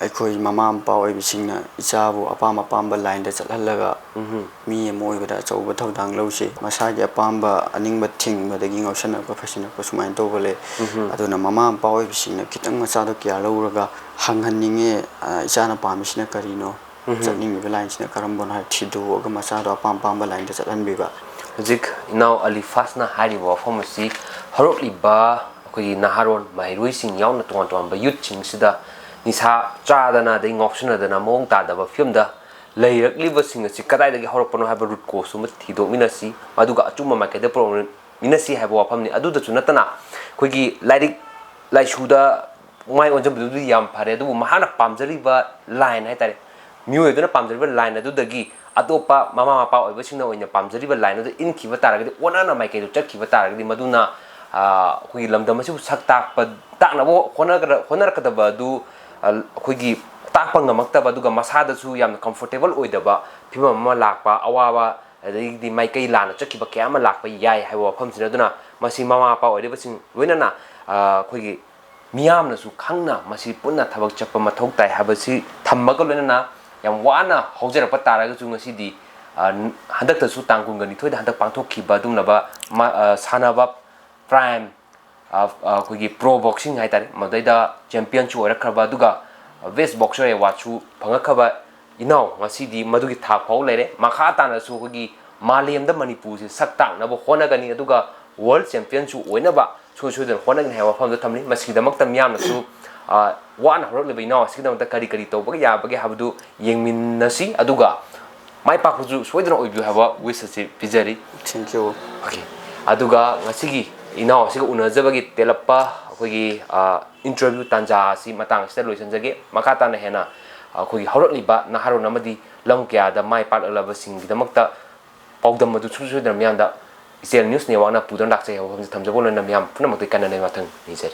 ꯑꯩꯈꯣꯏ ꯃꯃꯥ ꯃꯄꯥ ꯑꯣꯏꯕꯁꯤꯡꯅ ꯏꯆꯥꯕꯨ ꯑꯄꯥꯝꯕ ꯂꯥꯏꯟꯗ ꯆꯠꯍꯜꯂꯒ ꯃꯤ ꯑꯃ ꯑꯣꯏꯕꯗ ꯑꯆꯧꯕ ꯊꯧꯗꯥꯡ ꯂꯧꯁꯤ ꯃꯁꯥꯒꯤ ꯑꯄꯥꯝꯕ ꯑꯅꯤꯡꯕ ꯊꯤꯡꯕꯗꯒꯤ ꯉꯥꯎꯁꯟꯅꯔꯛꯄ ꯐꯩꯁꯟꯅꯔꯛꯄ ꯁꯨꯃꯥꯏꯅ ꯇꯧꯕ ꯂꯩ ꯑꯗꯨꯅ ꯃꯃꯥ ꯃꯄꯥ ꯑꯣꯏꯕꯁꯤꯡꯅ ꯈꯤꯇꯪ ꯃꯆꯥꯗꯣ ꯀꯤꯌꯥꯔ ꯂꯧꯔꯒ ꯍꯪꯍꯟꯅꯤꯡꯉꯦ ꯏꯆꯥꯅ ꯄꯥꯝꯃꯤꯁꯤꯅ ꯀꯔꯤꯅꯣ ꯆꯠꯅꯤꯡꯉꯤꯕ ꯂꯥꯏꯟꯁꯤꯅ ꯀꯔꯝꯕꯅꯣ ꯍꯥꯏꯕ ꯊꯤꯗꯣꯛꯑꯒ ꯃꯆꯥꯗꯣ ꯑꯄꯥꯝꯕ ꯂꯥꯏꯟꯗ ꯆꯠꯍꯟꯕꯤꯕ ꯍꯧꯖꯤꯛ ꯏꯅꯥꯎ ꯑꯂꯤꯐꯥꯁꯅ ꯍꯥꯏꯔꯤꯕ ꯋꯥꯐꯝ ꯑꯁꯤ ꯍꯧꯔꯛꯂꯤꯕ ꯑꯩꯈꯣꯏꯒꯤ ꯅꯍꯥꯔꯣꯜ ꯃꯍꯩꯔꯣꯏꯁꯤꯡ ꯌꯥꯎꯅ ꯇꯣꯉꯥꯟꯕ ꯌꯨꯠꯁꯤꯡꯁꯤꯗ ꯅꯤꯁꯥ ꯆꯥꯗꯅ ꯑꯗꯩ ꯉꯥꯎꯁꯤꯟꯅꯗꯅ ꯃꯑꯣꯡ ꯇꯥꯗꯕ ꯐꯤꯕꯝꯗ ꯂꯩꯔꯛꯂꯤꯕꯁꯤꯡ ꯑꯁꯤ ꯀꯗꯥꯏꯗꯒꯤ ꯍꯧꯔꯛꯄꯅꯣ ꯍꯥꯏꯕ ꯔꯨꯠ ꯀꯣꯁ ꯑꯃ ꯊꯤꯗꯣꯛꯃꯤꯟꯅꯁꯤ ꯃꯗꯨꯒ ꯑꯆꯨꯝꯕ ꯃꯥꯏꯀꯩꯗ ꯄꯨꯔꯛꯃꯤꯟꯅꯁꯤ ꯍꯥꯏꯕ ꯋꯥꯐꯝꯅꯤ ꯑꯗꯨꯗꯁꯨ ꯅꯠꯇꯅ ꯑꯩꯈꯣꯏꯒꯤ ꯂꯥꯏꯔꯤꯛ ꯂꯥꯏꯁꯨꯗ ꯄꯨꯡꯃꯥꯏ ꯑꯣꯟꯖꯕꯗꯨꯗꯤ ꯌꯥꯝ ꯐꯔꯦ ꯑꯗꯨꯕꯨ ꯃꯍꯥꯛꯅ ꯄꯥꯝꯖꯔꯤꯕ ꯂꯥꯏꯟ ꯍꯥꯏꯇꯥꯔꯦ ꯃꯤꯑꯣꯏꯕꯅ ꯄꯥꯝꯖꯔꯤꯕ ꯂꯥꯏꯟ ꯑꯗꯨꯗꯒꯤ ꯑꯇꯣꯞꯄ ꯃꯃꯥ ꯃꯄꯥ ꯑꯣꯏꯕꯁꯤꯡꯅ ꯑꯣꯏꯅ ꯄꯥꯝꯖꯔꯤꯕ ꯂꯥꯏꯟ ꯑꯗꯨ ꯏꯟꯈꯤꯕ ꯇꯥꯔꯒꯗꯤ ꯑꯣꯟꯅꯅ ꯃꯥꯏꯀꯩꯗꯨ ꯆꯠꯈꯤꯕ ꯇꯥꯔꯒꯗꯤ ꯃꯗꯨꯅ ꯑꯩꯈꯣꯏꯒꯤ ꯂꯝꯗꯝ ꯑꯁꯤꯕꯨ ꯁꯛ ꯇꯥꯛꯅꯕ ꯍꯣꯠꯅꯔꯛꯀꯗꯕ ꯑꯗꯨ ꯑꯩꯈꯣꯏꯒꯤ ꯇꯥꯛꯄ ꯉꯝꯃꯛꯇꯕ ꯑꯗꯨꯒ ꯃꯁꯥꯗꯁꯨ ꯌꯥꯝꯅ ꯀꯝꯐꯣꯔꯇꯦꯕꯜ ꯑꯣꯏꯗꯕ ꯐꯤꯕꯝ ꯑꯃ ꯂꯥꯛꯄ ꯑꯋꯥꯕ ꯑꯗꯒꯤꯗꯤ ꯃꯥꯏꯀꯩ ꯂꯥꯟꯅ ꯆꯠꯈꯤꯕ ꯀꯌꯥ ꯑꯃ ꯂꯥꯛꯄ ꯌꯥꯏ ꯍꯥꯏꯕ ꯋꯥꯐꯝꯁꯤꯅ ꯑꯗꯨꯅ ꯃꯁꯤ ꯃꯃꯥ ꯃꯄꯥ ꯑꯣꯏꯔꯤꯕꯁꯤꯡ ꯂꯣꯏꯅꯅ ꯑꯩꯈꯣꯏꯒꯤ ꯃꯤꯌꯥꯝꯅꯁꯨ ꯈꯪꯅ ꯃꯁꯤ ꯄꯨꯟꯅ ꯊꯕꯛ ꯆꯠꯄ ꯃꯊꯧ ꯇꯥꯏ ꯍꯥꯏꯕꯁꯤ ꯊꯝꯃꯒ ꯂꯣꯏꯅꯅ ꯌꯥꯝ ꯋꯥꯅ ꯍꯧꯖꯔꯛꯄ ꯇꯥꯔꯒꯁꯨ ꯉꯁꯤꯗꯤ ꯍꯟꯗꯛꯇꯁꯨ ꯇꯥꯡ 22ꯗ ꯍꯟꯗꯛ ꯄꯥꯡꯊꯣꯛꯈꯤꯕ ꯑꯗꯨꯒꯨꯝꯂꯕ ꯁꯥꯟꯅꯕ ꯄ꯭ꯔꯥꯏꯝ ꯑꯩꯈꯣꯏꯒꯤ ꯄ꯭ꯔꯣ ꯕꯣꯛꯁꯤꯡ ꯍꯥꯏꯇꯥꯔꯦ ꯃꯗꯩꯗ ꯆꯦꯝꯄꯤꯌꯟꯁꯨ ꯑꯣꯏꯔꯛꯈ꯭ꯔꯕ ꯑꯗꯨꯒ ꯕꯦꯁ ꯕꯣꯛꯁꯔ ꯑꯦꯋꯥꯔꯗꯁꯨ ꯐꯪꯉꯛꯈ꯭ꯔꯕ ꯏꯅꯥꯎ ꯉꯁꯤꯗꯤ ꯃꯗꯨꯒꯤ ꯊꯥꯛ ꯐꯥꯎ ꯂꯩꯔꯦ ꯃꯈꯥ ꯇꯥꯅꯁꯨ ꯑꯩꯈꯣꯏꯒꯤ ꯃꯥꯂꯦꯝꯗ ꯃꯅꯤꯄꯨꯔꯁꯤ ꯁꯛ ꯇꯥꯛꯅꯕ ꯍꯣꯠꯅꯒꯅꯤ ꯑꯗꯨꯒ ꯋꯥꯔꯜ ꯆꯦꯝꯄꯤꯌꯟꯁꯨ ꯑꯣꯏꯅꯕ ꯁꯣꯏꯗꯅ ꯍꯣꯠꯅꯒꯅꯤ ꯍꯥꯏꯕ ꯋꯥꯐꯝꯗ ꯊꯝꯂꯤ ꯃꯁꯤꯒꯤꯗꯃꯛꯇ ꯃꯤꯌꯥꯝꯅꯁꯨ ꯋꯥꯅ ꯍꯧꯔꯛꯂꯤꯕ ꯏꯅꯥꯎ ꯑꯁꯤꯒꯤꯗꯃꯛꯇ ꯀꯔꯤ ꯀꯔꯤ ꯇꯧꯕ ꯌꯥꯕꯒꯦ ꯍꯥꯏꯕꯗꯨ ꯌꯦꯡꯃꯤꯟꯅꯁꯤ ꯑꯗꯨꯒ ꯃꯥꯏ ꯄꯥꯛꯄꯁꯨ ꯁꯣꯏꯗꯅ ꯑꯣꯏꯕꯤꯌꯨ ꯍꯥꯏꯕ ꯋꯤꯁ ꯑꯁꯤ ꯄꯤꯖꯔꯤ ꯊꯦꯡꯛ ꯌꯨ ꯑꯣꯀꯦ ꯑꯗꯨꯒ ꯉꯁꯤꯒꯤ ꯏꯅꯥꯎ ꯑꯁꯤꯒ ꯎꯅꯖꯕꯒꯤ ꯇꯦꯜꯂꯞꯄ ꯑꯩꯈꯣꯏꯒꯤ ꯏꯟꯇꯔꯚ꯭ꯌꯨ ꯇꯥꯟꯖꯥ ꯑꯁꯤ ꯃꯇꯥꯡ ꯑꯁꯤꯗ ꯂꯣꯏꯁꯤꯟꯖꯒꯦ ꯃꯈꯥ ꯇꯥꯅ ꯍꯦꯟꯅ ꯑꯩꯈꯣꯏꯒꯤ ꯍꯧꯔꯛꯂꯤꯕ ꯅꯍꯥꯔꯣꯟ ꯑꯃꯗꯤ ꯂꯝ ꯀꯌꯥꯗ ꯃꯥꯏ ꯄꯥꯛꯂꯛꯂꯕꯁꯤꯡꯒꯤꯗꯃꯛꯇ ꯄꯥꯎꯗꯝ ꯑꯗꯨ ꯁꯣꯏꯗꯅ ꯃꯤꯌꯥꯝꯗ ꯏꯆꯦꯜ ꯅ꯭ꯌꯨꯁ ꯅꯦꯠꯋꯥꯔꯛꯅ ꯄꯨꯗꯨꯅ ꯂꯥꯛꯆꯩ ꯍꯥꯏꯕ ꯋꯥꯐꯝꯁꯤ ꯊꯝꯖꯕ ꯂꯣꯏꯅꯅ ꯃꯤꯌꯥꯝ ꯄꯨꯝꯅꯃꯛꯇ ꯀꯟꯅꯅ ꯃꯊꯪ ꯅꯤꯖꯔꯤ